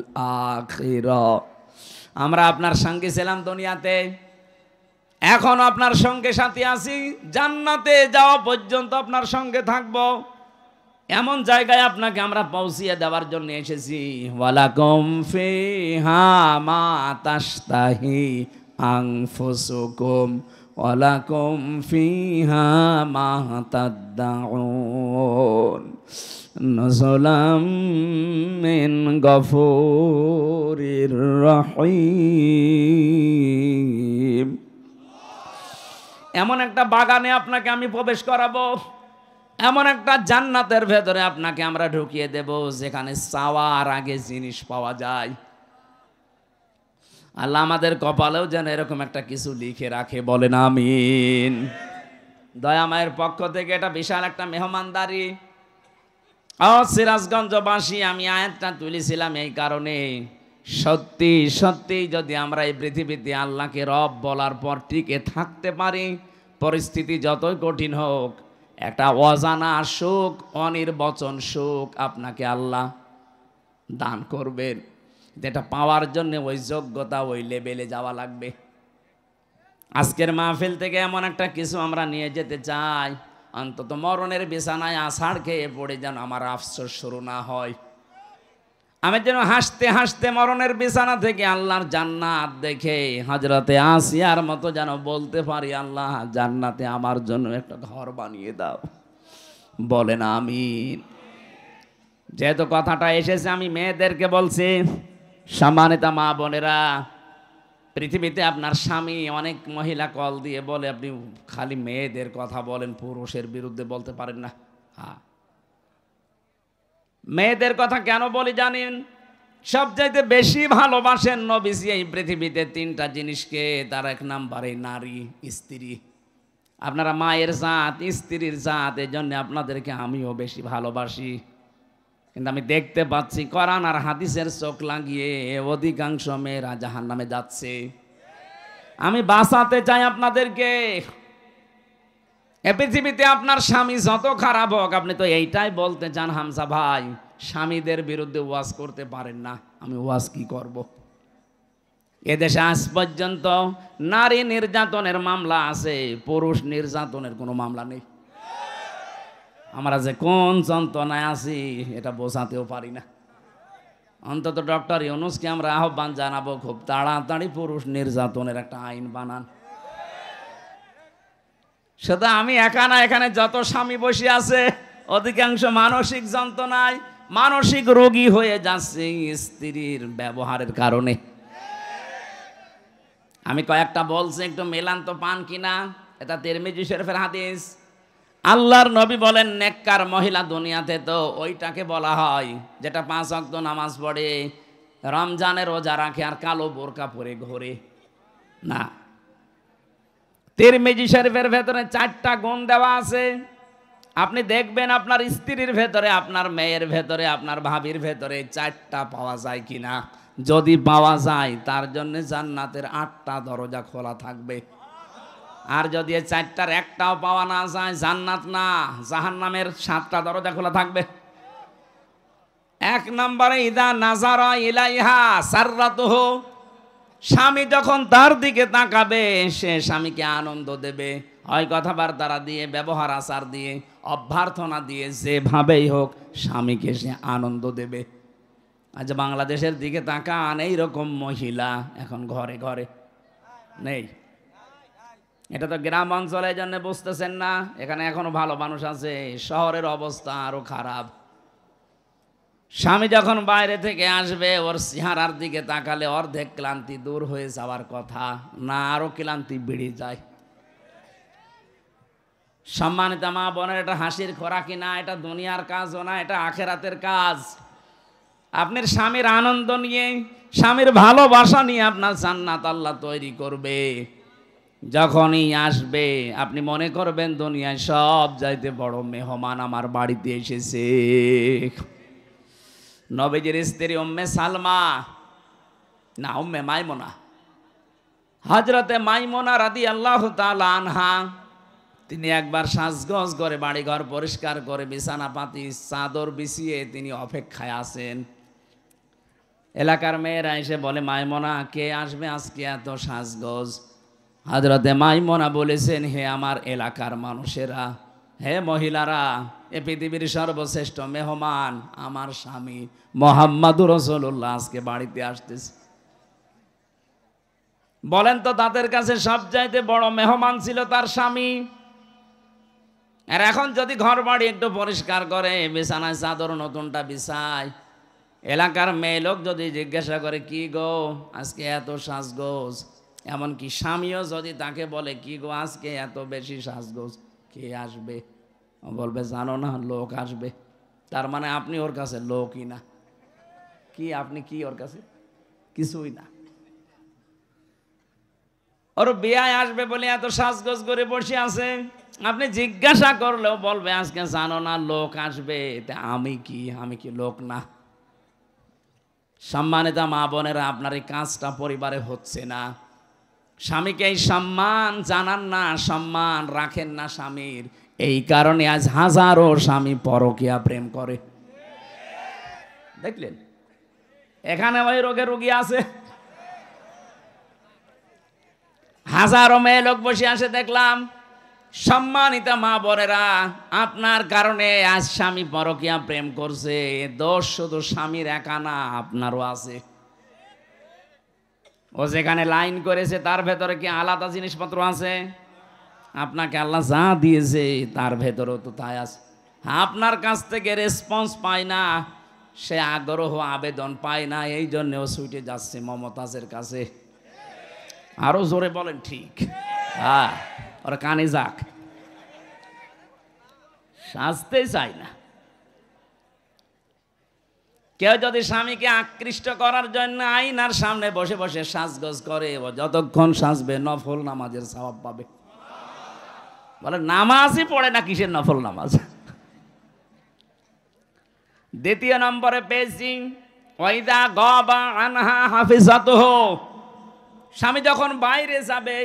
আখিরাহ, আমরা আপনার সঙ্গে ছিলাম দুনিয়াতে, এখন আপনার সঙ্গে সাথী আছি, জান্নাতে যাওয়া পর্যন্ত আপনার সঙ্গে থাকবো, এমন জায়গায় আপনাকে আমরা পৌঁছিয়ে দেওয়ার জন্য এসেছি। ওয়ালাকুম ফিহা মা তাশতাহি আনফুসুকুম ওয়ালাকুম ফিহা মা তাদদাউন নুজুলাম মিন গফুরির রহিম। এমন একটা বাগানে আপনাকে আমি প্রবেশ করাবো, এমন একটা জান্নাতের ভেতরে আপনাকে আমরা ঢুকিয়ে দেব যেখানে চাওয়ার আগে জিনিস পাওয়া যায়। আল্লাহ আমাদের কপালেও যেন এরকম একটা কিছু লিখে রাখে, বলেন আমিন। দয়াময়ের পক্ষ থেকে এটা বিশাল একটা মেহমানদারি। সিরাজগঞ্জবাসী, আমি আয়াতটা তুলেছিলাম এই কারণে, সত্যি সত্যি যদি আমরা এই পৃথিবীতে আল্লাহকে রব বলার পর টিকে থাকতে পারি, পরিস্থিতি যতই কঠিন হোক, একটা অজানা সুখ, অনির্বচন সুখ আপনাকে আল্লাহ দান করবেন। যেটা পাওয়ার জন্য ওই যোগ্যতা, ওই লেভেলে যাওয়া লাগবে। আজকের মাহফিল থেকে এমন একটা কিছু আমরা নিয়ে যেতে চাই, অন্তত মরণের বিছানায় আষাঢ় খেয়ে পড়ে যেন আমার আফসোস শুরু না হয়, আমি যেন হাসতে হাসতে মরণের বিছানা থেকে আল্লাহর জান্নাত দেখে হযরতে আসিয়ার মতো যেন বলতে পারি, আল্লাহ জান্নাতে আমার জন্য একটা ঘর বানিয়ে দাও, বলেন আমিন। যেহেতু কথাটা এসেছে, আমি মেয়েদেরকে বলছি, সম্মানিত মা বোনেরা, পৃথিবীতে আপনার স্বামী, অনেক মহিলা কল দিয়ে বলে আপনি খালি মেয়েদের কথা বলেন, পুরুষের বিরুদ্ধে বলতে পারেন না। হ্যাঁ, মেয়েদের কথা কেন বলি জানেন? সবচাইতে বেশি ভালোবাসেন নবীজি এই পৃথিবীতে তিনটা জিনিসকে। তার এক নাম্বারে নারী, স্ত্রী। আপনারা মায়ের জাত, স্ত্রীর জাত, এই জন্য আপনাদেরকে আমিও বেশি ভালোবাসি। কিন্তু আমি দেখতে পাচ্ছি কোরআন আর হাদিসের চোখ লাগিয়ে অধিকাংশ মেয়েরা জাহান্নামে যাচ্ছে। আমি বাঁচাতে চাই আপনাদেরকে। এ পৃথিবীতে আপনার স্বামী যত খারাপ হোক, আপনি তো এইটাই বলতে চান হামজা ভাই, স্বামীদের বিরুদ্ধে ওয়াজ করতে পারেন না। আমি ওয়াজ কি করব? এদেশে আজ পর্যন্ত নারী নির্যাতনের মামলা আছে, পুরুষ নির্যাতনের কোনো মামলা নেই। আমরা যে কোন যন্ত্রণায় আছি এটা বোঝাতেও পারি না। অন্তত ডক্টর ইউনূসকে আমরা আহ্বান জানাবো, খুব তাড়াতাড়ি পুরুষ নির্যাতনের একটা আইন বানান। শুধু আমি একা না, এখানে যত স্বামী বসে আছে অধিকাংশ মানসিক যন্ত্রণায়, মানসিক রোগী হয়ে যাচ্ছে স্ত্রীর ব্যবহারের কারণে। আমি কয়েকটা বলছি, একটু মেলান তো পান কিনা। এটা তিরমিজি শরীফের হাদিস। আল্লাহর নবী বলেন, নেককার মহিলা দুনিয়াতে তো ওইটাকে বলা হয় যেটা 5 ওয়াক্ত নামাজ পড়ে, রমজানের রোজা রাখে আর কালো বোরকা পরে ঘোরে না। তিরমিজি শরীফের ভেতরে 4টা গুণ দেওয়া আছে। আপনি দেখবেন আপনার স্ত্রীর ভেতরে, আপনার মেয়ের ভেতরে, আপনার ভাবির ভেতরে 4টা পাওয়া যায় কিনা। যদি পাওয়া যায় তার জন্য জান্নাতের 8টা দরজা খোলা থাকবে। আর যদি 4টার একটাও পাওয়া না যায়, জান্নাত না জাহান্নামের 7টা দরজা খোলা থাকবে। 1 নম্বরে ইদা নাজারা ইলাইহা সাররাতুহু, স্বামী যখন তার দিকে তাকাবে সে স্বামীকে আনন্দ দেবে, হয় কথাবার্তা দিয়ে, ব্যবহার আচার দিয়ে, অভ্যর্থনা দিয়ে, যেভাবেই হোক স্বামীকে সে আনন্দ দেবে। আজ বাংলাদেশের দিকে তাকান, এইরকম মহিলা এখন ঘরে ঘরে নেই। এটা তো গ্রাম অঞ্চলের জন্য বুঝতেছেন না, এখানে এখনো ভালো মানুষ আছে। শহরের অবস্থা আরো খারাপ। স্বামী যখন বাইরে থেকে আসবে, ওর চেহারার দিকে তাকালে অর্ধেক ক্লান্তি দূর হয়ে যাওয়ার কথা না, আরো ক্লান্তি বেড়ে যায়। সম্মানিত মা বোনের, এটা হাসির খোরাকি না, এটা দুনিয়ার কাজও না, এটা আখেরাতের কাজ। আপনার স্বামীর আনন্দ নিয়ে, স্বামীর ভালোবাসা নিয়ে আপনার জান্নাত আল্লাহ তৈরি করবে। যখনই আসবে আপনি মনে করবেন দুনিয়ায় সব চাইতে বড় মেহমান আমার বাড়িতে এসেছে। নবীজির স্ত্রী উম্মে সালমা, না উম্মে মাইমুনা, হযরতে মাইমুনা রাদিয়াল্লাহু তাআলা আনহা, তিনি একবার সাজগোজ করে বাড়িঘর পরিষ্কার করে বিছানা পাতি চাদর বিছিয়ে তিনি অপেক্ষায় আছেন। এলাকার মেয়েরা এসে বলে, মাইমুনা কে আসবে আজকে এত সাজগোজ? হযরতে মাইমুনা বলেছেন, হে আমার এলাকার মানুষেরা, হে মহিলারা, এ পৃথিবীর সর্বশ্রেষ্ঠ মেহমান আমার স্বামী মুহাম্মদুর রাসূলুল্লাহ আজকে বাড়িতে আসতেছে। বলেন তো, তাদের কাছে সবচাইতে বড় মেহমান ছিল তার স্বামী। আর এখন যদি ঘর বাড়ি একটু পরিষ্কার করে, বিছানায় চাদর নতুনটা বিছায়, এলাকার মেয়ে লোক যদি জিজ্ঞাসা করে, কি গো আজকে এত সাজগোজ, এমনকি স্বামীও যদি তাকে বলে, কি গো আজকে এত বেশি সাজগোজ, কে আসবে? বলবে, জানো না, লোক আসবে। তার মানে আপনি ওর কাছে লোকই না। কি আপনি কি ওর কাছে? কিছুই না। ওর বিয়ায় আসবে বলে এত সাজগোজ করে বসে আছে। আপনি জিজ্ঞাসা করলেও বলবে, আজকে জানো না লোক আসবে। আমি কি লোক না? সম্মানিত মা বোনেরা, আপনার এই কাজটা পরিবারে হচ্ছে না। স্বামীকে এই সম্মান জানান না, সম্মান রাখেন না স্বামীর। এই কারণে আজ হাজারো স্বামী পরকীয়া প্রেম করে। দেখলেন, এখানে ওই রোগের রোগী আছে। হাজারো মেয়ে লোক বসে আসে দেখলাম। সম্মানিত মা বোনেরা, আপনার কারণে আজ স্বামী পরকীয়া প্রেম করছে। দোষ শুধু স্বামীর একা না, আপনারও আছে। ও যেখানে লাইন করেছে তার ভেতরে কি আলাদা জিনিসপত্র আছে? আপনাকে আল্লাহ যা দিয়েছে তার ভেতরেও তো তাই আছে। আপনার কাছ থেকে রেসপন্স পায় না, সে আগ্রহ আবেদন পায় না, এই জন্যও ছুটে যাচ্ছে মমতাজের কাছে। আরো জোরে বলেন ঠিক। হ্যাঁ, ওরা কানে যাক, সাজতে চায় না। কেউ যদি স্বামীকে আকৃষ্ট করার জন্য আয়নার সামনে বসে বসে সাজগোজ করে, ও যতক্ষণ সাজবে নফল নামাজের সওয়াব পাবে। বলে নামাজই পড়ে না, কিসের নফল নামাজ। দ্বিতীয় নম্বরে পেয়েছি ওয়াইদা গাবা আনহা হাফিজাতুহু। স্বামী যখন বাইরে যাবে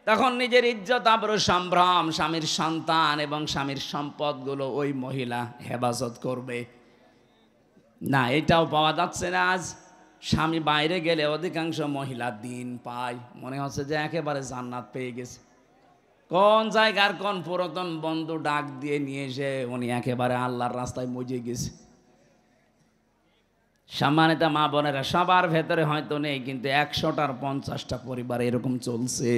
তখন নিজের ইজ্জত আবরু সম্ভ্রম, স্বামীর সন্তান এবং স্বামীর সম্পদগুলো ওই মহিলা হেফাজত করবে না। এটাও পাওয়া যাচ্ছে না আজ। স্বামী বাইরে গেলে অধিকাংশ মহিলা দিন পায়, মনে হচ্ছে যে একেবারে জান্নাত পেয়ে গেছে। কোন জায়গার কোন পুরাতন বন্ধু ডাক দিয়ে নিয়ে এসে উনি একেবারে আল্লাহর রাস্তায় মজে গেছে। সম্মানিত মা বোনেরা, সবার ভেতরে হয়তো নেই, কিন্তু 100টার 50টা পরিবার এরকম চলছে।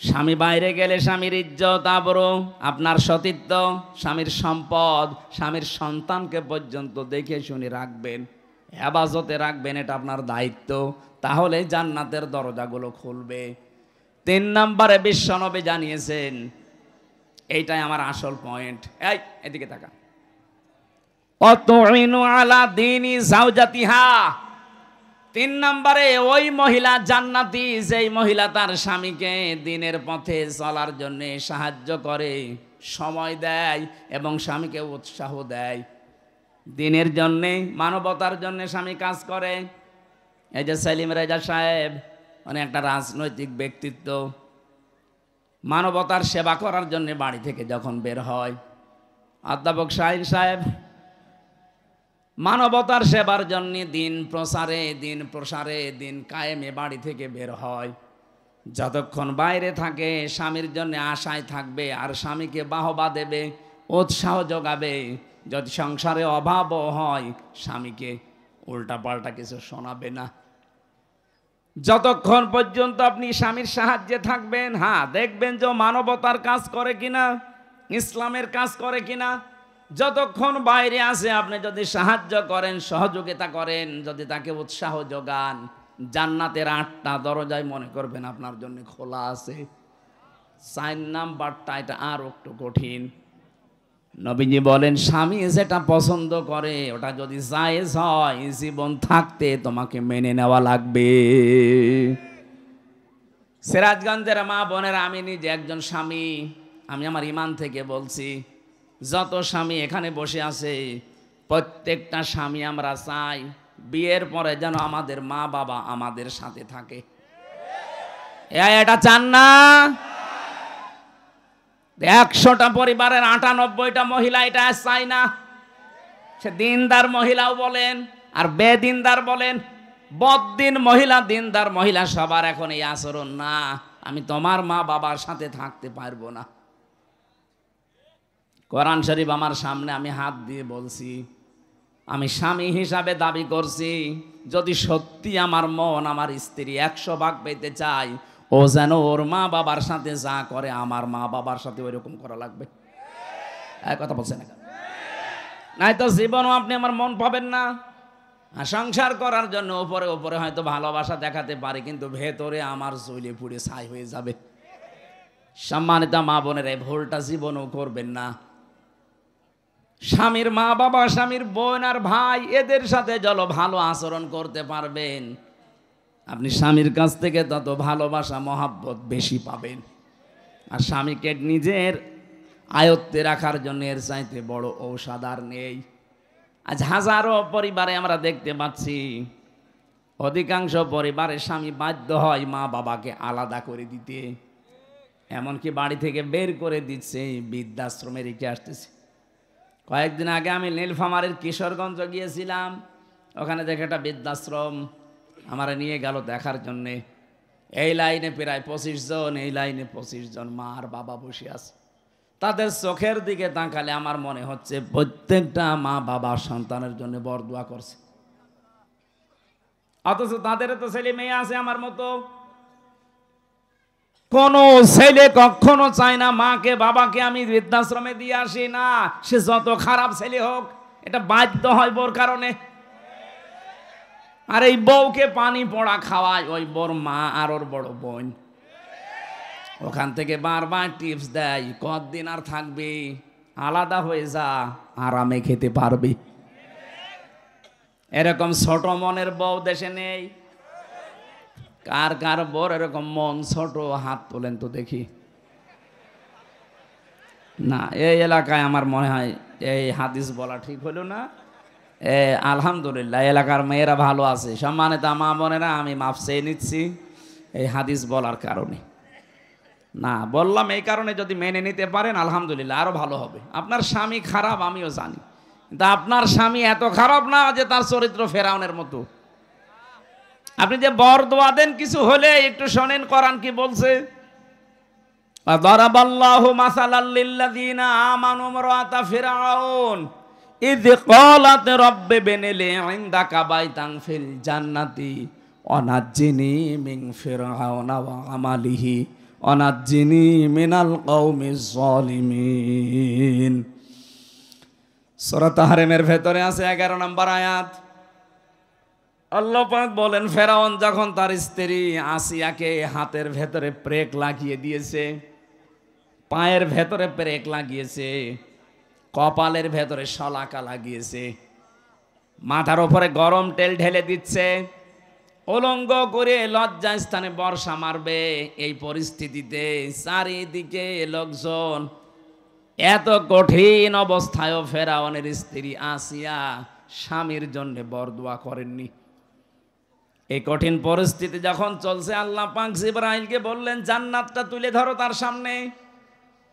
স্বামী বাইরে গেলে স্বামীর ইজ্জত আবরু, আপনার সতীত্ব, স্বামীর সম্পদ, স্বামীর সন্তানকে পর্যন্ত দেখে শুনে রাখবেন, হেফাজতে রাখবেন, এটা আপনার দায়িত্ব। তাহলে জান্নাতের দরজাগুলো খুলবে। 3 নম্বরে বিশ্বনবী জানিয়েছেন, এইটাই আমার আসল পয়েন্ট। এই এদিকে তাকা। অতুইনু আলা দীনি যাওজাতিহা। 3 নম্বরে ওই মহিলা জান্নাতি যেই মহিলা তার স্বামীকে দিনের পথে চলার জন্য সাহায্য করে, সময় দেয় এবং স্বামীকে উৎসাহ দেয়। দিনের জন্যে, মানবতার জন্য স্বামী কাজ করে। এই যে সেলিম রেজা সাহেব, মানে একটা রাজনৈতিক ব্যক্তিত্ব, মানবতার সেবা করার জন্য বাড়ি থেকে যখন বের হয়। অধ্যাপক শাহিন সাহেব মানবতার সেবার জন্য দিন প্রসারে দিন কায়েমে বাড়ি থেকে বের হয়। যতক্ষণ বাইরে থাকে স্বামীর জন্য আশায় থাকবে আর স্বামীকে বাহবা দেবে, উৎসাহ যোগাবে। যদি সংসারে অভাবও হয় স্বামীকে উল্টাপাল্টা কিছু শোনাবে না। যতক্ষণ পর্যন্ত আপনি স্বামীর সাহায্যে থাকবেন, হ্যাঁ, দেখবেন যে মানবতার কাজ করে কিনা, ইসলামের কাজ করে কিনা। যতক্ষণ বাইরে আছে আপনি যদি সাহায্য করেন, সহযোগিতা করেন, যদি তাকে উৎসাহ যোগান, জান্নাতের 8টা দরজায় মনে করবেন আপনার জন্য খোলা আছে। 4 নাম্বারটা, এটা আর একটু কঠিন। নবীজি বলেন, স্বামী যেটা পছন্দ করে ওটা যদি জায়েজ হয়, জীবন থাকতে তোমাকে মেনে নেওয়া লাগবে। সিরাজগঞ্জের মা বোনেরা, আমি নিজে একজন স্বামী, আমি আমার ইমান থেকে বলছি, যত স্বামী এখানে বসে আছে প্রত্যেকটা স্বামী আমরা চাই বিয়ের পরে যেন আমাদের মা বাবা আমাদের সাথে থাকে। এটা চান না? 100টা পরিবারের 98টা মহিলা এটা চায় না। সে দিনদার মহিলাও বলেন আর বেদিনদার বলেন, বদ্দিন মহিলা, দিনদার মহিলা, সবার এখন এই আচরণ না, আমি তোমার মা বাবার সাথে থাকতে পারবো না। কোরআন শরীফ আমার সামনে, আমি হাত দিয়ে বলছি, আমি স্বামী হিসাবে দাবি করছি, যদি সত্যি আমার মন আমার স্ত্রী 100 ভাগ পেতে চাই, ও যেন ওর মা বাবার সাথে যা করে আমার মা বাবার সাথে ওইরকম করা লাগবে। কথা বলছেন না? নাই তো জীবনও আপনি আমার মন পাবেন না। সংসার করার জন্য উপরে উপরে হয়তো ভালোবাসা দেখাতে পারে, কিন্তু ভেতরে আমার জ্বলে পুড়ে ছাই হয়ে যাবে। সম্মানিত মা বোনের, এই ভুলটা জীবনও করবেন না। স্বামীর মা বাবা, স্বামীর বোন আর ভাই, এদের সাথে যত ভালো আচরণ করতে পারবেন আপনি স্বামীর কাছ থেকে তত ভালোবাসা মহাব্বত বেশি পাবেন। আর স্বামীকে নিজের আয়ত্তে রাখার জন্য এর চাইতে বড় ঔষধ আর নেই। আজ হাজারো পরিবারে আমরা দেখতে পাচ্ছি, অধিকাংশ পরিবারে স্বামী বাধ্য হয় মা বাবাকে আলাদা করে দিতে, এমনকি বাড়ি থেকে বের করে দিচ্ছে, বৃদ্ধাশ্রমে রেখে আসতেছে। কয়েকদিন আগে আমি নীলফামারীর কিশোরগঞ্জ গিয়েছিলাম, ওখানে দেখে একটা বৃদ্ধাশ্রম আমার নিয়ে গেল দেখার জন্যে। এই লাইনে প্রায় 25 জন, এই লাইনে 25 জন মা আর বাবা বসে আছে। তাদের চোখের দিকে তাকালে আমার মনে হচ্ছে প্রত্যেকটা মা বাবা সন্তানের জন্য বরদোয়া করছে, অথচ তাদের তো ছেলে মেয়ে আছে আমার মতো। কোন ছেলে কখনো চায় না মাকে বাবাকে আমি বৃদ্ধাশ্রমে দিয়ে আসি, না, সে যত খারাপ ছেলে হোক, এটা বাধ্য হয় বোর কারণে। আর এই বউকে পানি পড়া খাওয়ায় ওই বোর মা আর ওর বড় বোন। ওখান থেকে বারবার টিপস দেয়, কতদিন আর থাকবে, আলাদা হয়ে যা, আরামে খেতে পারবি। এরকম ছোট মনের বউ দেশে নেই। কার কার বর এরকম মন ছোট, হাত তোলেন তো দেখি। না, এই এলাকায় আমার মনে হয় এই হাদিস বলা ঠিক হলো না। আলহামদুলিল্লাহ এলাকার মেয়েরা ভালো আছে, সম্মানিত মা বোনেরা, আমি মাফ চেয়ে নিচ্ছি এই হাদিস বলার কারণে। না বললাম এই কারণে, যদি মেনে নিতে পারেন আলহামদুলিল্লাহ আরো ভালো হবে। আপনার স্বামী খারাপ আমিও জানি, কিন্তু আপনার স্বামী এত খারাপ না যে তার চরিত্র ফেরাউনের মতো। আপনি যে বর দোয়া দেন কিছু হলে একটু শোনেন কোরআন কি বলছে। দারাবাল্লাহু মাসালাল লিল্লাযিনা আমানু ইমরাতা ফিরআউন ইয ক্বালাত রাব্বি বিনিলি ইনদাকা বাইতান ফিল জান্নাতি ওয়ানাজ্জিনি মিন ফিরআউনা ওয়া আমালিহি ওয়ানাজ্জিনি মিনাল কওমিজ যালিমিন। সূরা তাহরিমের ভেতরে আছে 11 নম্বর আয়াত। আল্লাহ পাক বলেন, ফেরাউন যখন তার স্ত্রী আসিয়াকে হাতের ভেতরে প্রেক লাগিয়ে দিয়েছে, পায়ের ভেতরে প্রেক লাগিয়েছে, কপালের ভেতরে শলাকা লাগিয়েছে, মাথার উপরে গরম তেল ঢেলে দিচ্ছে, উলঙ্গ করে লজ্জা স্থানে বর্ষা মারবে, এই পরিস্থিতিতে চারিদিকে লোকজন, এত কঠিন অবস্থায়ও ফেরাউনের স্ত্রী আসিয়া স্বামীর জন্য বরদোয়া করেননি। এই কঠিন পরিস্থিতি যখন চলছে, আল্লাহ পাক জিবরাইলকে বললেন জান্নাতটা তুলে ধরো তার সামনে।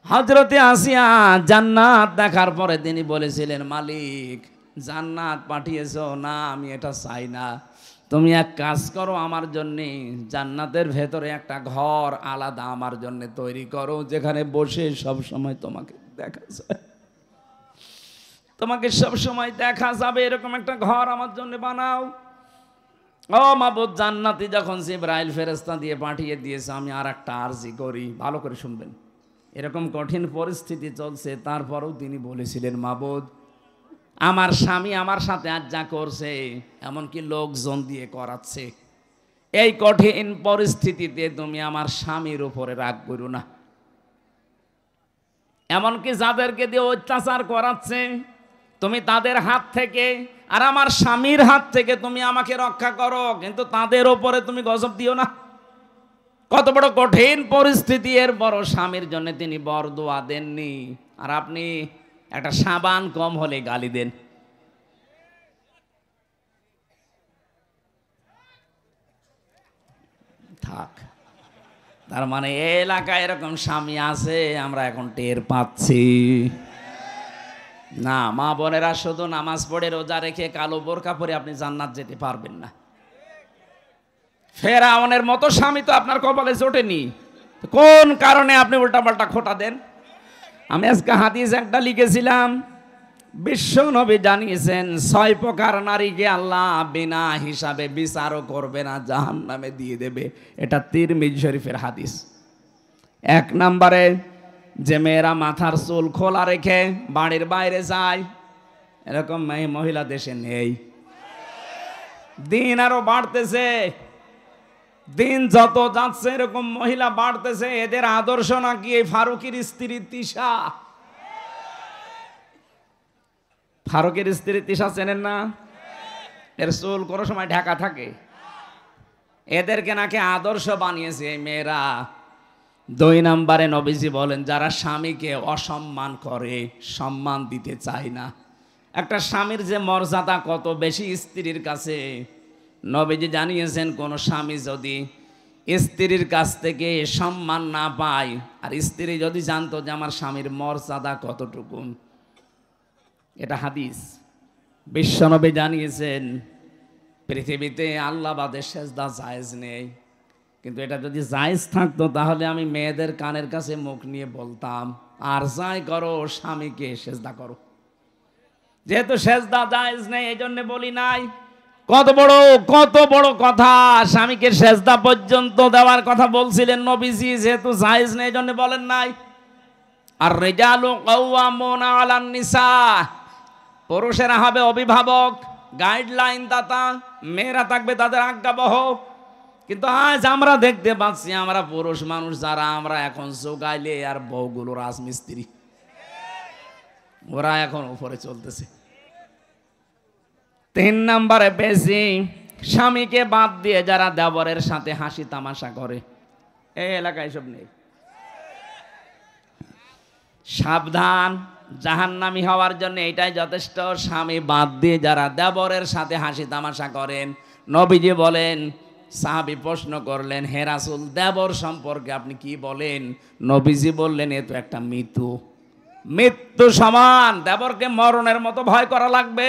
হযরতে আসিয়া জান্নাত দেখার পরে তিনি বলেছিলেন, মালিক জান্নাত পাঠিয়েছো না, আমি এটা চাই না, তুমি এক কাজ করো, আমার জন্যে জান্নাতের ভেতরে একটা ঘর আলাদা আমার জন্য তৈরি করো, যেখানে বসে সব সময় তোমাকে দেখা যায়, তোমাকে সব সময় দেখা যাবে, এরকম একটা ঘর আমার জন্য বানাও। ও মাবুদ, জান্নাতি যখন জিবরাইল ফেরেশতা দিয়ে পাঠিয়ে দিয়েছে, আমি আর একটা আরজি করি, ভালো করে শুনবেন। এরকম কঠিন পরিস্থিতি চলছে, তারপরেও তিনি বলেছিলেন, মাবুদ আমার স্বামী আমার সাথে আজ যা করছে, এমনকি লোকজন দিয়ে করাচ্ছে, এই কঠিন পরিস্থিতিতে তুমি আমার স্বামীর উপরে রাগ করো না। এমনকি যাদেরকে দিয়ে অত্যাচার করাচ্ছে, তুমি তাদের হাত থেকে আর আমার স্বামীর হাত থেকে তুমি আমাকে রক্ষা করো, কিন্তু তাদের ওপরে তুমি গজব দিও না। কত বড় কঠিন পরিস্থিতি, এর বড় স্বামীর জন্য তিনি বরদোয়া দেননি, আর আপনি একটা সাবান কম হলে গালি দেন। থাক, তার মানে এই এলাকায় এরকম স্বামী আছে, আমরা এখন টের পাচ্ছি না। মা বোনেরা, শুধু নামাজ পড়ে রোজা রেখে কালো বোরকা পরে আপনি জান্নাত যেতে পারবেন না। ফেরাউনের মতো স্বামী তো আপনার কপালে জোটেনি, কোন কারণে আপনি উল্টাপাল্টা খোটা দেন? আমি আজকে হাদিস একটা লিখেছিলাম, বিশ্ব নবী জানিয়েছেন 6 প্রকার নারীকে আল্লাহ বিনা হিসাবে বিচারও করবে না, জাহান্নামে দিয়ে দেবে। এটা তিরমিজি শরীফের হাদিস। 1 নম্বরে, যে মেয়েরা মাথার চুল খোলা রেখে বাড়ির বাইরে যায়, এরকম মহিলা দেশে নেই। দিন আরো বাড়তেছে, দিন যত যাচ্ছে এরকম মহিলা বাড়তেছে। এদের আদর্শ নাকি এই ফারুকের স্ত্রী তিশা। ফারুকের স্ত্রী তিশা চেনেন না? এর চুল কোনো সময় ঢাকা থাকে। এদেরকে নাকি আদর্শ বানিয়েছে এই মেয়েরা। 2 নম্বরে নবীজি বলেন, যারা স্বামীকে অসম্মান করে, সম্মান দিতে চায় না। একটা স্বামীর যে মর্যাদা কত বেশি স্ত্রীর কাছে, নবীজি জানিয়েছেন কোন স্বামী যদি স্ত্রীর কাছ থেকে সম্মান না পায়, আর স্ত্রী যদি জানতো যে আমার স্বামীর মর্যাদা কতটুকু, এটা হাদিস। বিশ্বনবী জানিয়েছেন পৃথিবীতে আল্লাহ বাদে সেজদা জায়েজ নেই, কিন্তু এটা যদি জায়েজ থাকতো তাহলে আমি মেয়েদের কানের কাছে মুখ নিয়ে বলতাম, আর যাই করো স্বামীকে সেজদা করো। যেহেতু সেজদা জায়েজ নেই, এই জন্য বলি নাই। কত বড় কথা, স্বামীকে সেজদা পর্যন্ত দেওয়ার কথা বলছিলেন নবীজি, যেহেতু জায়েজ নেই এই জন্য বলেন নাই। আর রিজালু কাওয়ামুনা আলান নিসা, পুরুষেরা হবে অভিভাবক, গাইডলাইন দাতা, মেয়েরা থাকবে তাদের আজ্ঞাবহ। কিন্তু আজ আমরা দেখতে পাচ্ছি আমরা পুরুষ মানুষ যারা আমরা এখন জোগাইলে আর বউগুলো রাজমিস্ত্রি, ওরা এখন উপরে চলতেছে। 3 নম্বরে বেশি স্বামীকে বাদ দিয়ে যারা দেবরের সাথে হাসি তামাশা করে, এই এলাকায় সব নেই। সাবধান, জাহান্নামী হওয়ার জন্য এটাই যথেষ্ট। স্বামী বাদ দিয়ে যারা দেবরের সাথে হাসি তামাশা করেন, নবীজি বলেন, সাহাবী প্রশ্ন করলেন, হে রাসূল দেবর সম্পর্কে আপনি কি বলেন? নবীজি বললেন, এ তো একটা মৃত্যু, মৃত্যু সমান, দেবরকে মরণের মতো ভয় করা লাগবে।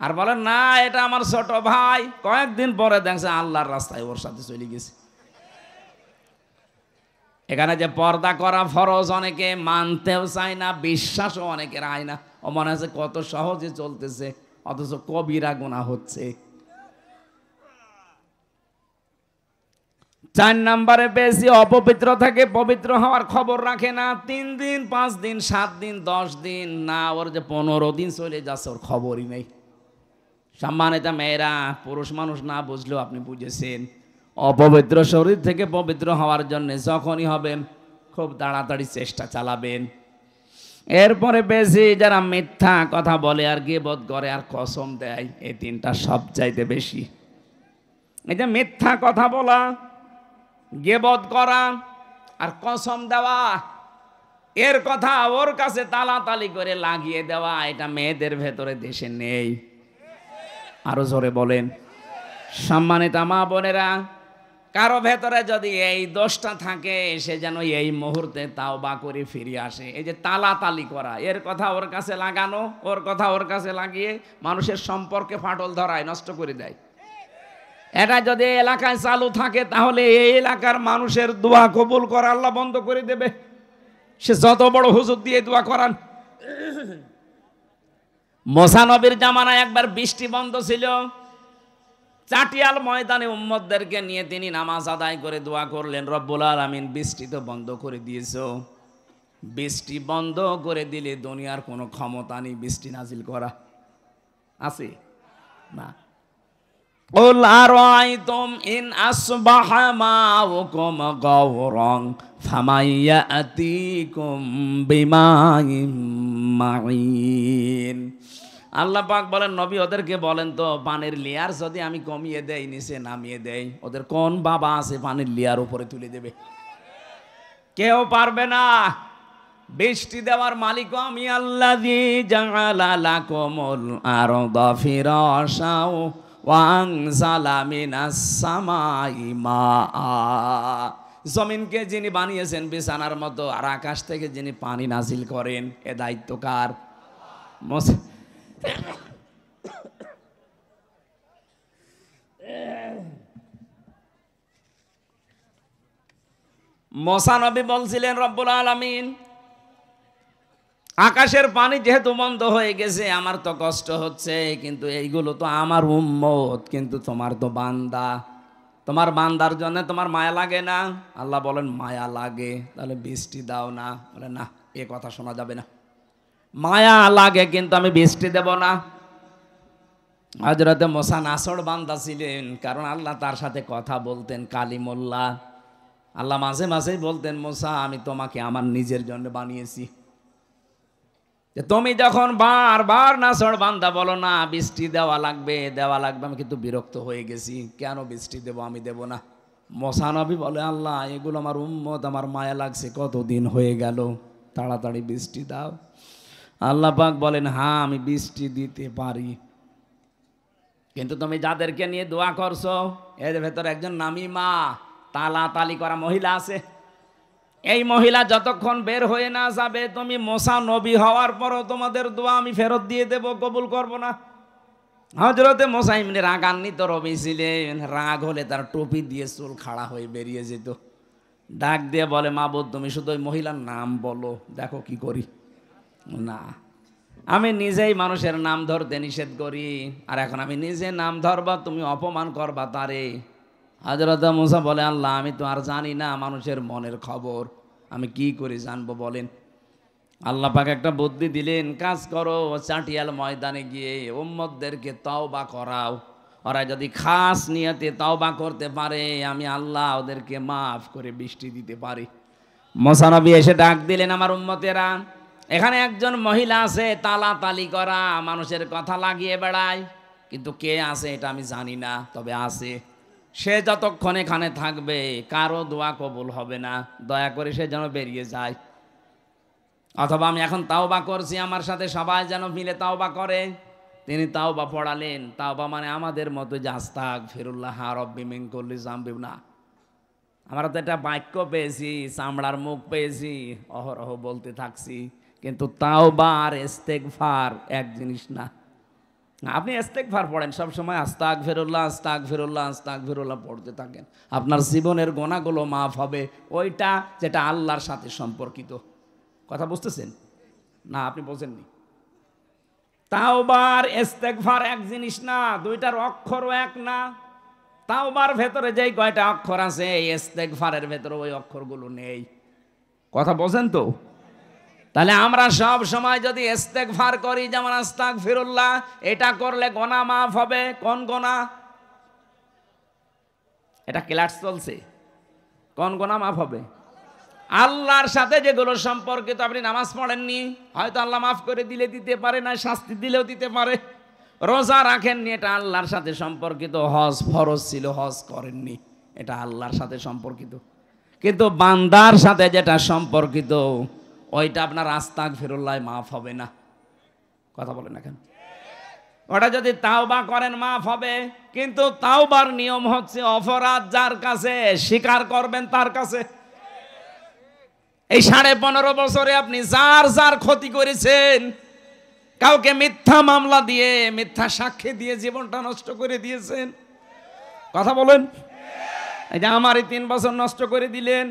আর বলেন না এটা আমার ছোট ভাই, কয়েকদিন পরে দেখছে আল্লাহর রাস্তায় ওর সাথে চলে গেছে। এখানে যে পর্দা করা ফরজ অনেকে মানতেও চায় না, বিশ্বাসও অনেকের হয় না। ও মনে হচ্ছে কত সহজে চলতেছে, অথচ কবিরা গুনাহ হচ্ছে। 4 নম্বরে বেশি অপবিত্র থেকে পবিত্র হওয়ার খবর রাখে না। 3 দিন 5 দিন 7 দিন 10 দিন না, ওর যে 15 দিন চলে যাচ্ছে ওর খবরই নেই। সম্মানিত মেয়েরা, পুরুষ মানুষ না বুঝলেও আপনি বুঝেছেন, অপবিত্র শরীর থেকে পবিত্র হওয়ার জন্য যখনই হবেন খুব তাড়াতাড়ি চেষ্টা চালাবেন। এরপরে বেশি যারা মিথ্যা কথা বলে আর গীবত করে আর কসম দেয়, এই 3টা সবচাইতে বেশি। এই যে মিথ্যা কথা বলা, গীবত করা আর কসম দেওয়া, এর কথা ওর কাছে তালাতালি করে লাগিয়ে দেওয়া, এটা মেয়েদের ভেতরে দেশে নেই। আরো জোরে বলেন। সম্মানিত মা বোনেরা, কারো ভেতরে যদি এই দোষটা থাকে সে যেন এই মুহূর্তে তাওবা করে ফিরে আসে। এই যে তালাতালি করা, এর কথা ওর কাছে লাগানো, ওর কথা ওর কাছে লাগিয়ে মানুষের সম্পর্কে ফাটল ধরায়, নষ্ট করে দেয়। এটা যদি এলাকায় চালু থাকে তাহলে এই এলাকার মানুষের দোয়া কবুল করা আল্লাহ বন্ধ করে দেবে, সে যত বড় হুজুর দিয়ে দোয়া করান। মুসা নবীর জামানায় একবার বৃষ্টি বন্ধ ছিল, চাটিয়াল ময়দানে উম্মতদেরকে নিয়ে তিনি নামাজ আদায় করে দোয়া করলেন, রব্বুল আলামিন বৃষ্টি তো বন্ধ করে দিয়েছো, বৃষ্টি বন্ধ করে দিলে দুনিয়ার কোনো ক্ষমতা নেই বৃষ্টি নাজিল করা, আছে না? قل أرأيتم إن أصبح ماؤكم غورا فمن يأتيكم بماء معين। আল্লাহ পাক বলেন, নবী ওদেরকে বলেন তো পানির লেয়ার যদি আমি কমিয়ে দেই, নিচে নামিয়ে দেই, ওদের কোন বাবা আছে পানির লেয়ার উপরে তুলে দেবে? কেউ পারবে না। বৃষ্টি দেওয়ার মালিক আমি আল্লাযী জাআলা লাকুমুল আরদা ফিরাশাও ওয়া আনজালা মিনাস সামাই মাআ। জমিনকে যিনি বানিয়েছেন বিছানার মতো, আর আকাশ থেকে যিনি পানি নাজিল করেন, এ দায়িত্ব কার? মুসা নবী বলছিলেন, রব্বুল আলামিন আকাশের পানি যেহেতু বন্ধ হয়ে গেছে, আমার তো কষ্ট হচ্ছে, কিন্তু এইগুলো তো আমার উম্মত, কিন্তু তোমার তো বান্দা, তোমার বান্দার জন্য তোমার মায়া লাগে না? আল্লাহ বলেন মায়া লাগে, তাহলে বৃষ্টি দাও না। বলে না, এ কথা শোনা যাবে না, মায়া লাগে কিন্তু আমি বৃষ্টি দেব না। হযরতে মুসা নাছড় বান্দা ছিলেন, কারণ আল্লাহ তার সাথে কথা বলতেন কালিমুল্লাহ। আল্লাহ মাঝে মাঝেই বলতেন, মুসা আমি তোমাকে আমার নিজের জন্য বানিয়েছি, তুমি যখন বারবার নাছড় বান্দা বলো না বৃষ্টি দেওয়া লাগবে দেওয়া লাগবে, আমি কিন্তু বিরক্ত হয়ে গেছি, কেন বৃষ্টি দেব? আমি দেব না। মুসা নবী বলে, আল্লাহ এগুলো আমার উম্মত, আমার মায়া লাগছে, কতদিন হয়ে গেল, তাড়াতাড়ি বৃষ্টি দাও। আল্লাহ পাক বলেন, হ্যাঁ আমি বৃষ্টি দিতে পারি, কিন্তু তুমি যাদেরকে নিয়ে দোয়া করছো এর ভেতরে একজন নামিমা, তালাতালি করা মহিলা আছে। এই মহিলা যতক্ষণ বের হয়ে না যাবে, তুমি মুসা নবী হওয়ার পরও তোমাদের দোয়া আমি ফেরত দিয়ে দেব, কবুল করব না। হযরতে মুসা এমনি রাগান্বিত নবী ছিলেন, রাগ হলে তার টুপি দিয়ে চুল খাড়া হয়ে বেরিয়ে যেত। ডাক দিয়ে বলে, মাবুদ তুমি শুধু ওই মহিলার নাম বলো, দেখো কি করি। না, আমি নিজেই মানুষের নাম ধরতে নিষেধ করি, আর এখন আমি নিজে নাম ধরবা, তুমি অপমান করবা তারে। হযরত মুসা বলে, আল্লাহ আমি তো আর জানি না মানুষের মনের খবর, আমি কি করে জানবো বলেন? আল্লাহ পাক একটা বুদ্ধি দিলেন, কাজ করো, চাটিয়াল ময়দানে গিয়ে উম্মতদেরকে তওবা করাও। ওরা যদি খাস নিয়তে তওবা করতে পারে, আমি আল্লাহ ওদেরকে মাফ করে বৃষ্টি দিতে পারি। মুসা নবী এসে ডাক দিলেন, আমার উম্মতেরা, এখানে একজন মহিলা আছে তালাতালি করা, মানুষের কথা লাগিয়ে বেড়ায়, কিন্তু কে আছে এটা আমি জানি না, তবে আছে। সে যতক্ষণ এখানে থাকবে কারো দোয়া কবুল হবে না, দয়া করে সে যেন বেরিয়ে যায়। অথবা আমি এখন তাওবা করছি, আমার সাথে সবাই যেন মিলে তাওবা করে। তিনি তাওবা পড়ালেন। তাওবা মানে আমাদের মতো যে আস্তাগফিরুল্লাহ রাব্বি মিন কুল্লি যামবি না। আমরা তো এটা বাক্য পেয়েছি, চামড়ার মুখ পেয়েছি, অহরহ বলতে থাকছি, কিন্তু তাওবা আর ইস্তেগফার এক জিনিস না। আপনি ইস্তেগফার পড়েন সব সময়, আস্তাগফিরুল্লাহ আস্তাগফিরুল্লাহ আস্তাগফিরুল্লাহ পড়তে থাকেন, আপনার জীবনের গুনাহগুলো মাফ হবে। ওইটা যেটা আল্লাহর সাথে সম্পর্কিত। কথা বুঝতেছেন না? আপনি বোঝেননি। তাওবার ইস্তেগফার এক জিনিস না, দুইটার অক্ষরও এক না। তাওবার ভেতরে যেই কয়টা অক্ষর আছে, ইস্তেগফারের ভেতরে ওই অক্ষরগুলো নেই। কথা বোঝেন তো? তাহলে আমরা সব সময় যদি ইস্তেগফার করি, যেমন আস্তাগফিরুল্লাহ, এটা করলে গুনাহ মাফ হবে। কোন গুনাহ? এটা ক্লাস চলছে, কোন গুনাহ মাফ হবে? আল্লাহর সাথে যেগুলো সম্পর্কিত। আপনি নামাজ পড়েননি, হয়তো আল্লাহ মাফ করে দিলে দিতে পারে, না শাস্তি দিলেও দিতে পারে। রোজা রাখেননি, এটা আল্লাহর সাথে সম্পর্কিত। হজ ফরজ ছিল, হজ করেননি, এটা আল্লাহর সাথে সম্পর্কিত। কিন্তু বান্দার সাথে যেটা সম্পর্কিত, ওইটা আপনার আস্তাগফিরুল্লাহ মাফ হবে না। কথা বলেন না কেন? ওটা যদি তাওবা করেন মাফ হবে, কিন্তু তাওবার নিয়ম হচ্ছে অপরাধ যার কাছে, স্বীকার করবেন তার কাছে। এই 15.5 বছরে আপনি যার যার ক্ষতি করেছেন, কাউকে মিথ্যা মামলা দিয়ে, মিথ্যা সাক্ষী দিয়ে জীবনটা নষ্ট করে দিয়েছেন। কথা বলেন। এই যে আমারই 3 বছর নষ্ট করে দিলেন।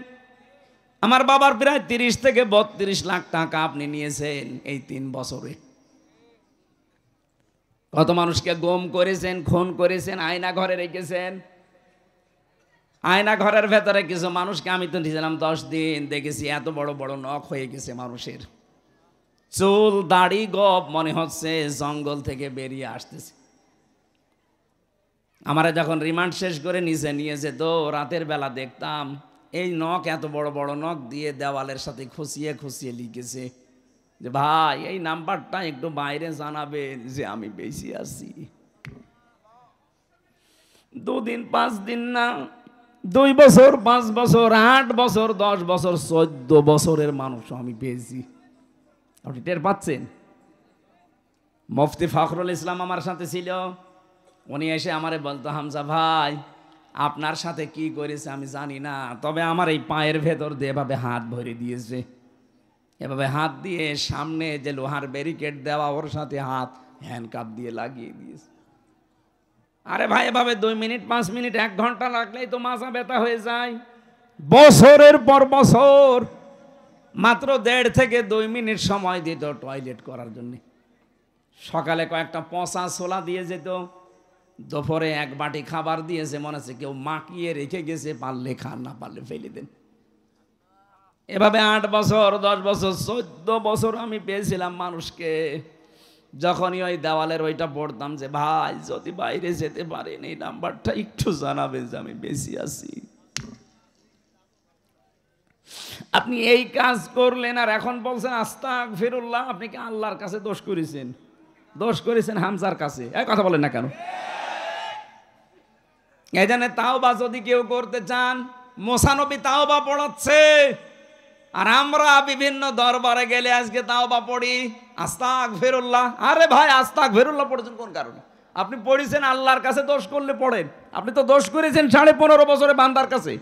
আমার বাবার প্রায় 30 থেকে 32 লাখ টাকা আপনি নিয়েছেন এই 3 বছরে। কত মানুষকে গুম করেছেন, খুন করেছেন, আয়না ঘরে রেখেছেন। আয়না ঘরের ভেতরে কিছু মানুষকে আমি তো নিয়েছিলাম 10 দিন, দেখেছি এত বড় বড় নখ হয়ে গেছে মানুষের, চুল দাড়ি গপ মনে হচ্ছে জঙ্গল থেকে বেরিয়ে আসতেছে। আমারা যখন রিমান্ড শেষ করে নিয়ে যেত, রাতের বেলা দেখতাম এই নখ, এত বড় বড় নখ দিয়ে দেওয়ালের সাথে খুশিয়ে খুশিয়ে লিখেছে যে ভাই এই নাম্বারটা একটু বাইরে জানাবেন যে আমি বেশি আছি। 2 দিন 5 দিন না, 2 বছর 5 বছর 8 বছর 10 বছর 14 বছরের মানুষ আমি পেয়েছি। আপনি টের পাচ্ছেন? মুফতি ফখরুল ইসলাম আমার সাথে ছিল। উনি এসে আমারে বলতো, হামজা ভাই আপনার সাথে কি করেছে আমি জানি না, তবে আমার এই পায়ের ভেতর দিয়ে এভাবে হাত ভরে দিয়েছে, এভাবে হাত দিয়ে সামনে যে লোহার ব্যারিকেড দেওয়া, ওর সাথে হাত হ্যান্ডকাপ দিয়ে লাগিয়ে দিয়েছে। আরে ভাই এভাবে 2 মিনিট 5 মিনিট 1 ঘন্টা লাগলেই তো মাথা ব্যথা হয়ে যায়। বছরের পর বছর মাত্র 1.5 থেকে 2 মিনিট সময় দিত টয়লেট করার জন্য। সকালে কয়েকটা পচা ছোলা দিয়ে যেত, দুপুরে 1 বাটি খাবার দিয়েছে, মনে হচ্ছে কেউ মাখিয়ে রেখে গেছে, পারলে খান না পারলে ফেলে দেন। এভাবে 8 বছর 10 বছর 14 বছর আমি পেয়েছিলাম মানুষকে। যখনই ওই দেওয়ালের ওইটা পড়তাম যে ভাই যদি বাইরে যেতে পারেন এই নাম্বারটা একটু জানাবেন যে আমি বেশি আছি। আপনি এই কাজ করলেন আর এখন বলছেন আস্তাগফিরুল্লাহ। আপনি কি আল্লাহর কাছে দোষ করেছেন? দোষ করেছেন হামজার কাছে। এই কথা বলেন না কেন? এই জন্য তাওবা যদি কেউ করতে চান, মুসা নবী তাওবা পড়াচ্ছে, আর আমরা বিভিন্ন দরবারে গেলে আজকে তাওবা পড়ি আস্তাগফিরুল্লাহ। আরে ভাই আস্তাগফিরুল্লাহ পড়েছেন কোন কারণে? আপনি পড়েছেন আল্লাহর কাছে, দোষ করলে পড়েন। আপনি তো দোষ করেছেন 15.5 বছরে বান্দার কাছে।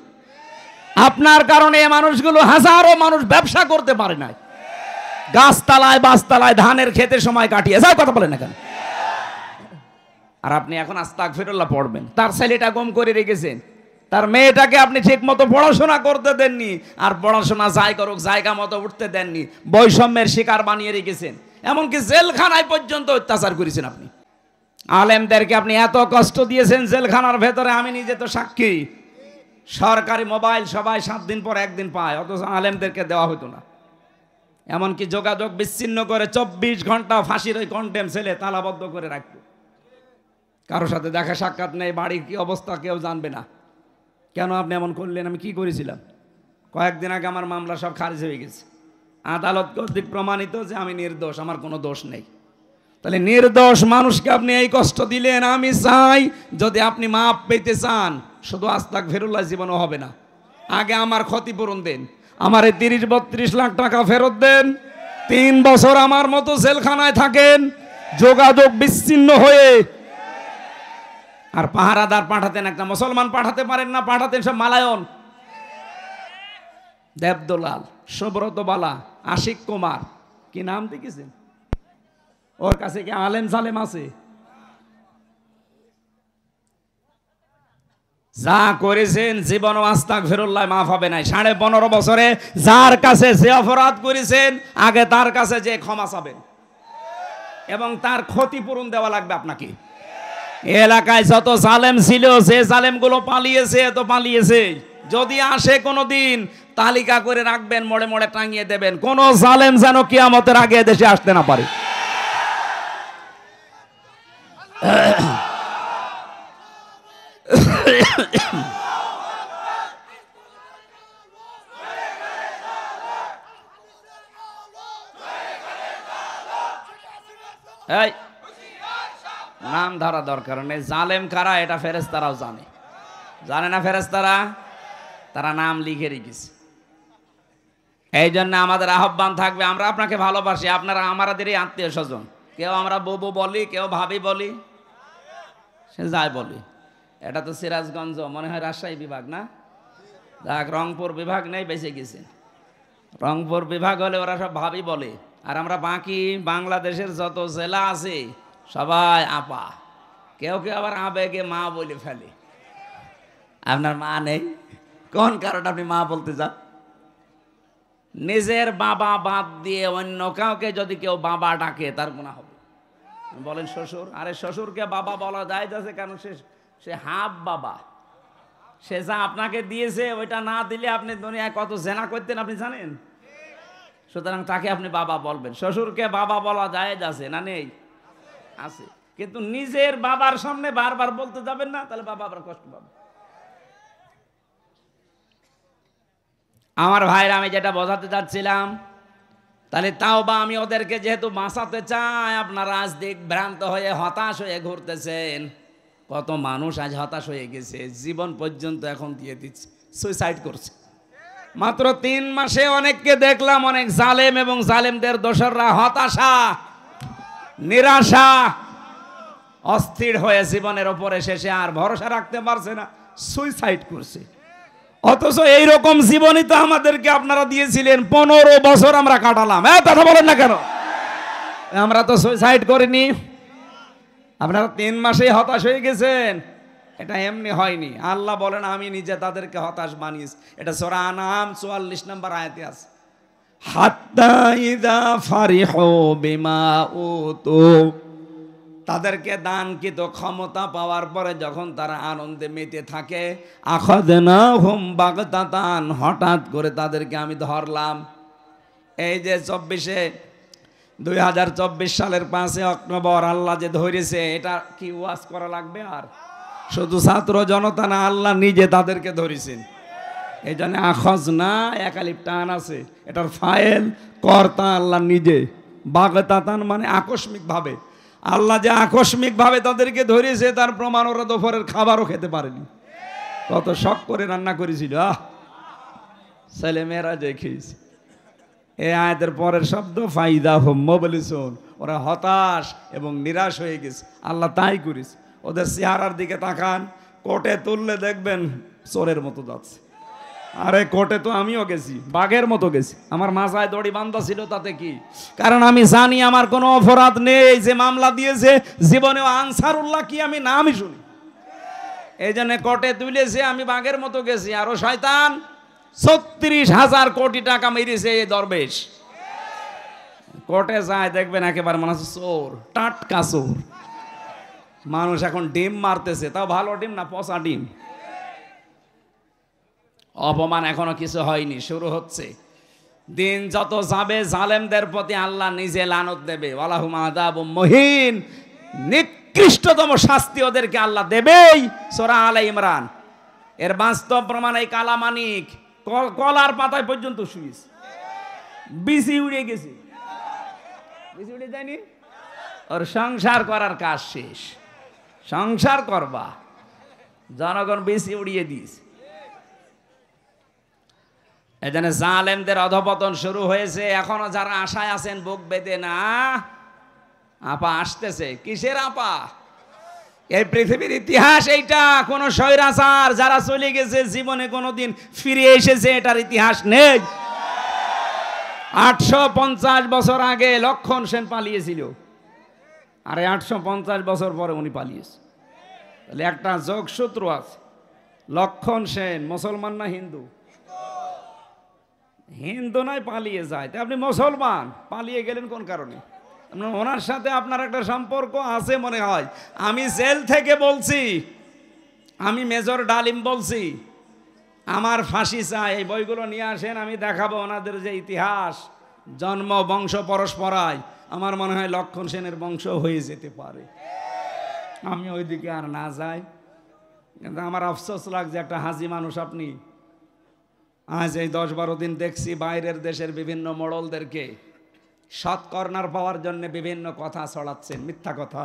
আপনার কারণে এই মানুষগুলো, হাজারো মানুষ ব্যবসা করতে পারে না, গাছতলায় বাসতলায় ধানের খেতে সময় কাটিয়ে যায়। কথা বলেন না কেন? আর আপনি এখন আস্তাগফিরুল্লাহ পড়বেন। তার ছেলেটা গুম করে রেখেছেন, তার মেয়েটাকে আপনি ঠিক মতো পড়াশোনা করতে দেননি, আর পড়াশোনা যাই করুক জায়গা মতো উঠতে দেননি, বৈষম্যের শিকার বানিয়ে রেখেছেন, এমনকি জেলখানায় পর্যন্ত অত্যাচার করেছেন। আপনি আলেমদেরকে আপনি এত কষ্ট দিয়েছেন জেলখানার ভেতরে, আমি নিজে তো সাক্ষী। সরকারি মোবাইল সবাই 7 দিন পর 1 দিন পায়, অথচ আলেমদেরকে দেওয়া হতো না। এমনকি যোগাযোগ বিচ্ছিন্ন করে 24 ঘন্টা ফাঁসির ওই কন্টেম ছেলে তালাবদ্ধ করে রাখতো। কারোর সাথে দেখা সাক্ষাৎ নেই, বাড়ির কি অবস্থা কেউ জানবে না। কেন আপনি এমন করলেন? আমি কি করেছিলাম? কয়েকদিন আগে আমার মামলা সব খারিজ হয়ে গেছে, আদালত কর্তৃক প্রমাণিত যে আমি নির্দোষ, আমার কোনো দোষ নেই। তাহলে নির্দোষ মানুষকে আপনি এই কষ্ট দিলেন। আমি চাই যদি আপনি মাপ পেতে চান, শুধু আস্তাগফিরুল্লাহ জীবনও হবে না, আগে আমার ক্ষতিপূরণ দেন, আমার এই 30-32 লাখ টাকা ফেরত দেন, 3 বছর আমার মতো জেলখানায় থাকেন যোগাযোগ বিচ্ছিন্ন হয়ে। আর পাহারাদার পাঠাতেন, একটা মুসলমান পাঠাতে পারেন না, পাঠাতেন সব মালায়ন, দেবদোলাল, সুব্রত বালা, আশিক কুমার, কি নাম দেখেছেন? ওর কাছে কি আলেম সালেম আছে? যা করেছেন জীবন আস্তাগফিরুল্লাহ মাফ হবে না। 15.5 বছরে যার কাছে যে অপরাধ করেছেন আগে তার কাছে যে ক্ষমা চাবেন এবং তার ক্ষতিপূরণ দেওয়া লাগবে আপনাকে। এলাকায় যত জালেম ছিল, যে জালেমগুলো পালিয়েছে তো পালিয়েছে, যদি আসে কোনো দিন তালিকা করে রাখবেন, মোড়ে মোড়ে টাঙিয়ে দেবেন, কোন জালেম যেন কিয়ামতের আগে দেশে আসতে না পারে। এই নাম ধরা দরকার নেই। জালেম কারা এটা ফেরেশতারাও জানে, জানে না ফেরেশতারা? তারা নাম লিখে রেখেছে। এই জন্য আমাদের আহ্বান থাকবে, আমরা আপনাকে ভালোবাসি, আপনারা আমাদেরই আত্মীয় স্বজন। কেউ আমরা ববু বলি, কেউ ভাবি বলি, সে যাই বলি। এটা তো সিরাজগঞ্জ, মনে হয় রাজশাহী বিভাগ না? যাক, রংপুর বিভাগ নেই, বেঁচে গেছে। রংপুর বিভাগ হলে ওরা সব ভাবি বলে, আর আমরা বাকি বাংলাদেশের যত জেলা আছে সবাই আপা, কেউ কেউ আবার আবেগে মা বলে ফেলে। আপনার মা নেই, কোন কারণে আপনি মা বলতে যান? নিজের বাবা বাদ দিয়ে অন্য কাউকে যদি কেউ বাবা ডাকে তার গুনাহ হবে। বলেন শ্বশুর, আরে শ্বশুরকে বাবা বলা যায় যাচ্ছে, কারণ সে হাফ বাবা, সে যা আপনাকে দিয়েছে ওইটা না দিলে আপনি দুনিয়ায় কত জেনা করতেন আপনি জানেন। সুতরাং তাকে আপনি বাবা বলবেন। শ্বশুরকে বাবা বলা যায় যাচ্ছে না? নেই, আছে। কিন্তু নিজের বাবার সামনে বারবার বলতে যাবেন না, তাহলে বাবা আবার কষ্ট পাবে। আমার ভাইরা, আমি যেটা বোঝাতে চাচ্ছিলাম, তাহলে তাও বা আমি ওদেরকে যেহেতু বাঁচাতে চাই, আপনারা আজ দিক ভ্রান্ত হয়ে হতাশ হয়ে ঘুরতেছেন। কত মানুষ আজ হতাশ হয়ে গেছে, জীবন পর্যন্ত এখন দিয়ে দিচ্ছে, সুইসাইড করছে। মাত্র 3 মাসে অনেককে দেখলাম, অনেক জালেম এবং জালেমদের দোসররা হতাশা, নিরাশা, অস্থির হয়ে জীবনের ওপরে শেষে আর ভরসা রাখতে পারছে না, সুইসাইড করছে। অথচ এইরকম জীবনই তো আমাদেরকে আপনারা দিয়েছিলেন, 15 বছর আমরা কাটালাম। কথা বলেন না কেন? আমরা তো সুইসাইড করিনি। আপনারা 3 মাসেই হতাশ হয়ে গেছেন, এটা এমনি হয়নি। আল্লাহ বলেন আমি নিজে তাদেরকে হতাশ বানিয়েছি। এটা সূরা আনাম 44 নম্বর আয়াতে আছে। হাত্তা ইযা ফারিহু বিমা উতু, তাদেরকে দানকৃত ক্ষমতা পাওয়ার পরে যখন তারা আনন্দে মেতে থাকে, আখাযনাহুম বাগতাতান, হঠাৎ করে তাদেরকে আমি ধরলাম। এই যে 2024 সালের 5 অক্টোবর আল্লাহ যে ধরেছে, এটা কি ওয়াজ করা লাগবে? আর শুধু ছাত্র জনতা না, আল্লাহ নিজে তাদেরকে ধরেছেন। এই জন্য আখাযনা একালিপ টান আছে, এটার ফাইল কর্তা আল্লাহ নিজে। বাগতাতান মানে আকস্মিকভাবে। আল্লাহ যে আকস্মিকভাবে তাদেরকে ধরেছে তার প্রমাণ ওরা দুপুরের খাবারও খেতে পারেনি, কত শখ করে রান্না করেছিল। ছেলে মেয়েরা যে খেয়েছে। এই আয়াতের পরের শব্দ ফাইদা হুম মুবলিসুন, ওরা হতাশ এবং নিরাশ হয়ে গেছে। আল্লাহ তাই করেছে। ওদের চেহারার দিকে তাকান, কোটে তুললে দেখবেন চোরের মতো যাচ্ছে। আরে কোটে তো আমিও গেছি, বাঘের মতো গেছি। আমার মাথায় দড়ি বান্ধা ছিল, তাতে কি? কারণ আমি জানি আমার কোনো অপরাধ নেই। যে মামলা দিয়েছে জীবনেও আনসারুল্লাহ কি আমি নামই শুনি। এই জন্য কোটে তুলেছে, আমি বাঘের মতো গেছি। আরো শয়তান 36,000 কোটি টাকা মেরেছে এই দরবেশ। কোর্টে যায় দেখবেন একেবারে মনে হচ্ছে চোর, টাটকা চোর। মানুষ এখন ডিম মারতেছে, তাও ভালো ডিম না, পচা ডিম। অপমান এখনো কিছু হয়নি, শুরু হচ্ছে। দিন যত যাবে জালেমদের প্রতি আল্লাহ নিজে লানত দেবে, ওয়ালাহুম আযাবুম মুহিন, নিকৃষ্টতম শাস্তি ওদেরকে আল্লাহ দেবেই। সূরা আলে ইমরান। এর বাস্তব প্রমাণ এই কালামানিক কলার পাতায় পর্যন্ত শুইছে, বিসি উড়ে গেছে, বিসি উড়ে যায়নি, ওর সংসার করার কাজ শেষ। সংসার করবা, জনগণ বিসি উড়িয়ে দিয়েছে। এখানে জালেমদের অধপতন শুরু হয়েছে। এখনো যারা আশায় আছেন বুক বেঁধে, না আপা আসতেছে। কিসের আপা? এই পৃথিবীর ইতিহাস এইটা। কোন স্বৈরাচার যারা চলে গেছে জীবনে কোনোদিন ফিরে এসেছে এটার ইতিহাস নেই। 850 বছর আগে লক্ষণ সেন পালিয়েছিল, আর 850 বছর পরে উনি পালিয়েছে। তাহলে একটা যোগসূত্র আছে। লক্ষণ সেন মুসলমান না হিন্দু? হিন্দু নয়, পালিয়ে যায়। তা আপনি মুসলমান, পালিয়ে গেলেন কোন কারণে? ওনার সাথে আপনার একটা সম্পর্ক আছে মনে হয়। আমি জেল থেকে বলছি, আমি মেজর ডালিম বলছি, আমার ফাঁসি চাই। এই বইগুলো নিয়ে আসেন, আমি দেখাবো ওনাদের যে ইতিহাস, জন্ম বংশ পরস্পরায়। আমার মনে হয় লক্ষণ সেনের বংশ হয়ে যেতে পারে। আমি ওইদিকে আর না যাই, কিন্তু আমার আফসোস লাগছে একটা হাজি মানুষ আপনি। আজ এই 10-12 দিন দেখছি বাইরের দেশের বিভিন্ন মোড়লদেরকে সৎ কর্নার পাওয়ার জন্য বিভিন্ন কথা ছড়াচ্ছেন, মিথ্যা কথা।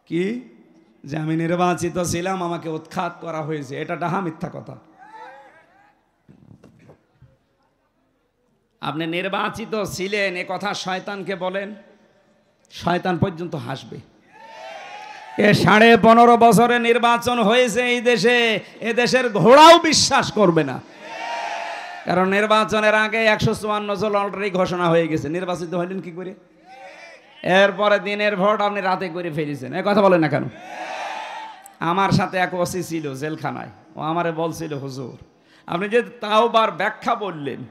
কি যে আমি নির্বাচিত ছিলাম, আমাকে উৎখাত করা হয়েছে, এটা ডাহা মিথ্যা কথা। আপনি নির্বাচিত ছিলেন এ কথা শয়তানকে বলেন, শয়তান পর্যন্ত হাসবে। এ 15.5 বছরে নির্বাচন হয়েছে এই দেশে, এ দেশের ঘোড়াও বিশ্বাস করবে না। কারণ নির্বাচনের আগে 154 জন অলরেডি ঘোষণা হয়ে গেছে। নির্বাচিত হইলেন কি করে? এরপরে দিনের ভোট আপনি রাতে করে ফেলেছেন। এই কথা বলেন না কেন? আমার সাথে এক ওসি ছিল জেলখানায়, ও আমারে বলছিল, হুজুর আপনি যে তাওবার ব্যাখ্যা বললেন,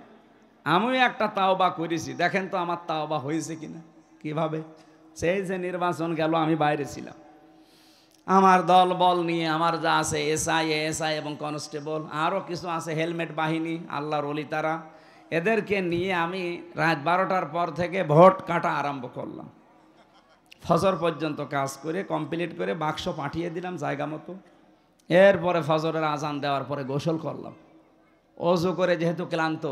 আমিও একটা তাওবা করেছি, দেখেন তো আমার তাওবা হয়েছে কিনা। কিভাবে? সেই যে নির্বাচন গেল, আমি বাইরে ছিলাম, আমার দল বল নিয়ে, আমার যা আছে এসআই এবং কনস্টেবল, আরও কিছু আছে হেলমেট বাহিনী, আল্লাহর ওলি তারা, এদেরকে নিয়ে আমি রাত 12টার পর থেকে ভোট কাটা আরম্ভ করলাম। ফজর পর্যন্ত কাজ করে কমপ্লিট করে বাক্স পাঠিয়ে দিলাম জায়গা মতো। এরপরে ফজরের আজান দেওয়ার পরে গোসল করলাম, ওযু করে, যেহেতু ক্লান্ত,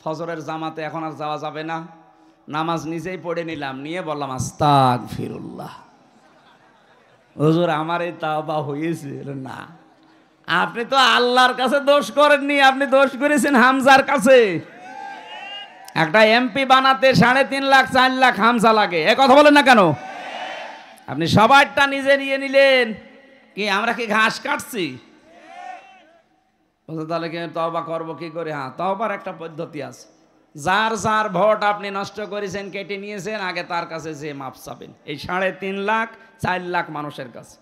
ফজরের জামাতে এখন আর যাওয়া যাবে না, নামাজ নিজেই পড়ে নিলাম, নিয়ে বললাম আস্তাগফিরুল্লাহ। হুজুর আমার এই তাওবা হয়েছে। না, আপনি তো আল্লাহর কাছে দোষ করেননি, আপনি দোষ করেছেন হামজার কাছে। একটা এমপি বানাতে 3.5 লাখ 4 লাখ হামজা লাগে, এ কথা বলেন না কেন? আপনি সবারটা নিজে নিয়ে নিলেন, কি আমরা কি ঘাস কাটছি? তাহলে কি তওবা করবো কি করে? হ্যাঁ, তওবার একটা পদ্ধতি আছে। যার যার ভোট আপনি নষ্ট করেছেন, কেটে নিয়েছেন, আগে তার কাছে যে মাপ চাবেন। এই 3.5 লাখ 4 লাখ মানুষের কাছে।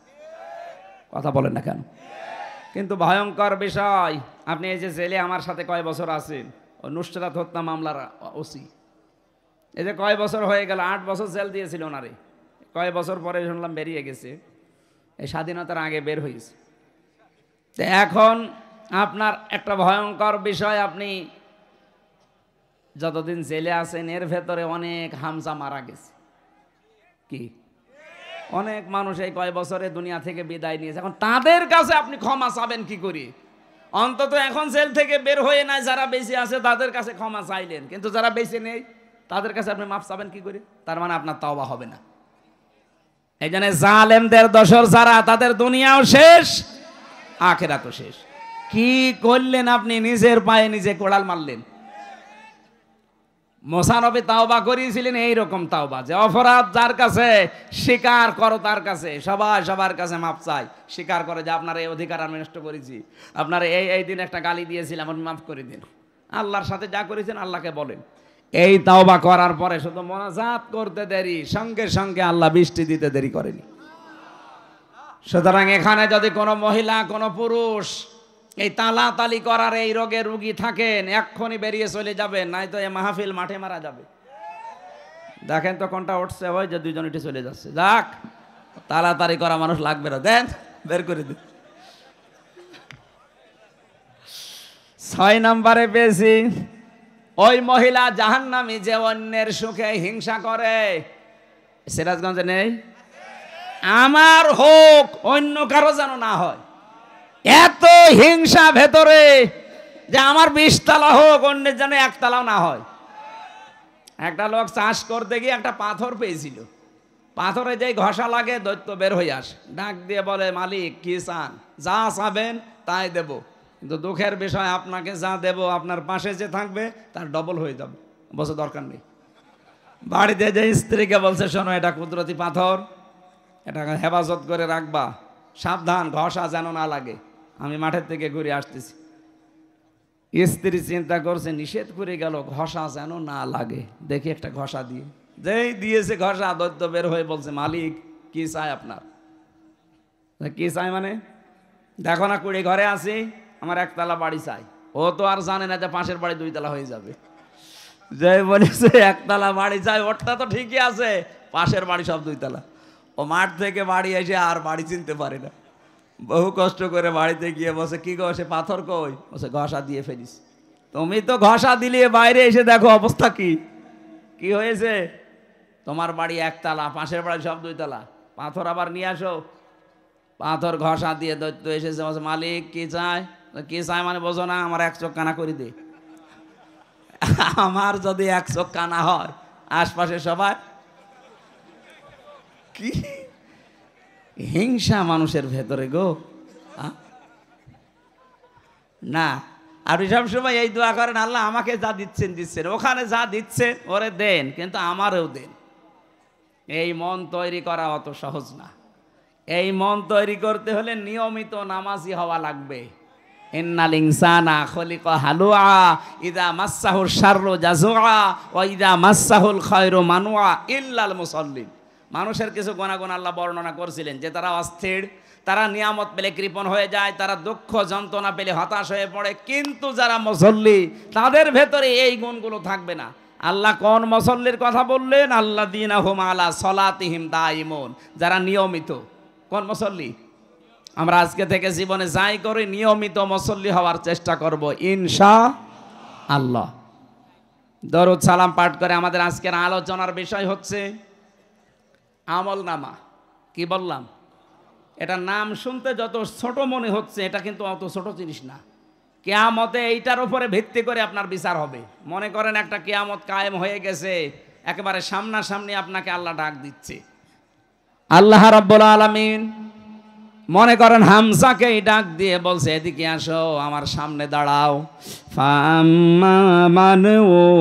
কথা বলেন না কেন? কিন্তু ভয়ঙ্কর বিষয়, আপনি এই যে জেলে আমার সাথে কয় বছর আছেন, ও নুসরাত হত্যা মামলার ওসি, এই যে কয় বছর হয়ে গেল, 8 বছর জেল দিয়েছিল ওনারে, কয় বছর পরে শুনলাম বেরিয়ে গেছে, এই স্বাধীনতার আগে বের হয়েছে। তো এখন আপনার একটা ভয়ঙ্কর বিষয়, আপনি যতদিন জেলে আছেন এর ভেতরে অনেক হামজা মারা গেছে। কি অনেক মানুষ এই কয় বছরে দুনিয়া থেকে বিদায় নিয়েছে, এখন তাদের কাছে আপনি ক্ষমা চাবেন কি করে? অন্তত এখন জেল থেকে বের হয়ে নাই যারা বেঁচে আছে তাদের কাছে ক্ষমা চাইলেন, কিন্তু যারা বেঁচে নেই তাদের কাছে আপনি মাফ চাবেন কি করে? তার মানে আপনার তাওবা হবে না। এই জন্য জালেমদের দোসর যারা, তাদের দুনিয়াও শেষ, আখিরাতও শেষ। কি করলেন আপনি? নিজের পায়ে নিজে কোড়াল মারলেন। মুসা নবী তাওবা করিয়েছিলেন এইরকম তাওবা, যে অপরাধ যার কাছে স্বীকার করো, তার কাছে সবাই সবার কাছে মাপ চাই, স্বীকার করে যে আপনার এই অধিকার আমি নষ্ট করেছি, আপনার এই দিন একটা গালি দিয়েছিলাম, আপনি মাফ করে দিন। আল্লাহর সাথে যা করেছেন আল্লাহকে বলেন। এই তাওবা করার পরে শুধু মোনাজাত করতে দেরি, সঙ্গে সঙ্গে আল্লাহ বৃষ্টি দিতে দেরি করেনি। সুতরাং এখানে যদি কোনো মহিলা কোনো পুরুষ এই তালাতালি করার এই রোগে রুগী থাকেন, এক্ষুনি বেরিয়ে চলে যাবেন, নাই তো এই মাহফিল মাঠে মারা যাবে। দেখেন তো কোনটা উঠছে, ওই যে দুইজন উঠে চলে যাচ্ছে। যাক, তালাতালি করা মানুষ লাগবে না, দেন বের করে দিন। 6 নম্বরে পেয়েছি ওই মহিলা জাহান্নামী যে অন্যের সুখে হিংসা করে, সিরাজগঞ্জে নেই? আমার হোক, অন্য কারো যেন না হয়, এত হিংসা ভেতরে যে আমার 20 তলা হোক, অন্যের যেন 1 তলাও না হয়। একটা লোক চাষ করতে গিয়ে একটা পাথর পেয়েছিল, পাথরে যেই ঘষা লাগে দৈত্য বের হয়ে আসে, ডাক দিয়ে বলে, মালিক কি চান? যা চাবেন তাই দেব, কিন্তু দুঃখের বিষয় আপনাকে যা দেব আপনার পাশে যে থাকবে তার ডবল হয়ে যাবে। বলছে দরকার নেই। বাড়িতে যে স্ত্রীকে বলছে, শোনো এটা কুদরতি পাথর, এটা হেফাজত করে রাখবা, সাবধান ঘষা যেন না লাগে, আমি মাঠের থেকে ঘুরে আসতেছি। স্ত্রী চিন্তা করছে, নিষেধ করে গেল, ঘষা যেন না লাগে, দেখি একটা ঘষা দিয়ে। যেই দিয়েছে ঘষা, দৈত্য বের হয়ে বলছে, মালিক কি চাই আপনার? কি চাই মানে? দেখো না কুড়ি ঘরে আছি, আমার 1 তলা বাড়ি চাই। ও তো আর জানে না যে পাশের বাড়ি 2 তলা হয়ে যাবে। যে বলেছে 1 তলা বাড়ি চাই, ওরটা তো ঠিকই আছে, পাশের বাড়ি সব 2 তলা। ও মাঠ থেকে বাড়ি এসে আর বাড়ি চিনতে পারে না, বহু কষ্ট করে বাড়িতে গিয়ে বসে, কি গো সে পাথর কই? বসে ঘষা দিয়ে ফেলিস। তুমি তো ঘষা দিলে, বাইরে এসে দেখো অবস্থা কি কি হয়েছে। তোমার বাড়ি 1 তলা, পাশের বাড়ি সব 2 তলা, পাথর আবার নিয়ে আসো। পাথর ঘষা দিয়ে দৈত্য এসেছে, বলছে, মালিক কি চায়? কি চায় মানে বোঝো না? আমার 1 চোখ কানা করে দে। আমার যদি 1 চোখ কানা হয়, আশপাশে সবাই কি হিংসা মানুষের ভেতরে গো। না, আপনি সবসময় এই দোয়া করেন, আল্লাহ আমাকে যা দিচ্ছেন দিচ্ছেন, ওখানে যা দিচ্ছেন ওরে দেন, কিন্তু আমারও দেন। এই মন তৈরি করা অত সহজ না। এই মন তৈরি করতে হলে নিয়মিত নামাজি হওয়া লাগবে। ইন্নাল ইনসানা খুলিকা হালুআ ইযা মাসসাহুশ শাররু জাযুআ ওয়া ইযা মাসসাহুল খায়রু মানুআ ইল্লাল মুসাল্লিন। মানুষের কিছু গুণাগুণ আল্লাহ বর্ণনা করেছিলেন, যে তারা অস্থির, তারা নিয়ামত পেলে কৃপণ হয়ে যায়, তারা দুঃখ যন্ত্রণা পেলে হতাশ হয়ে পড়ে, কিন্তু যারা মুসল্লি তাদের ভেতরে এই গুণগুলো থাকবে না। আল্লাহ কোন মুসল্লির কথা বললেন? আল্লাযীনা হুম আলা সলাতিহিম দাইমুন, যারা নিয়মিত। কোন মুসল্লি? আমরা আজকে থেকে জীবনে যাই করি, নিয়মিত মুসল্লি হওয়ার চেষ্টা করব ইনশাআল্লাহ। দরুদ সালাম পাঠ করে আমাদের আজকের আলোচনার বিষয় হচ্ছে আমলনামা। কি বললাম? এটা নাম শুনতে যত ছোট মনে হচ্ছে, এটা কিন্তু অত ছোট জিনিস না। কিয়ামতে এইটার উপরে ভিত্তি করে আপনার বিচার হবে। মনে করেন একটা কিয়ামত কায়েম হয়ে গেছে, একেবারে সামনাসামনি আপনাকে আল্লাহ ডাক দিচ্ছে। আল্লাহ রাব্বুল আলামিন মনে করেন হামজাকে ডাক দিয়ে বলছে, এদিকে আসো, আমার সামনে দাঁড়াও। ফাম্মা মান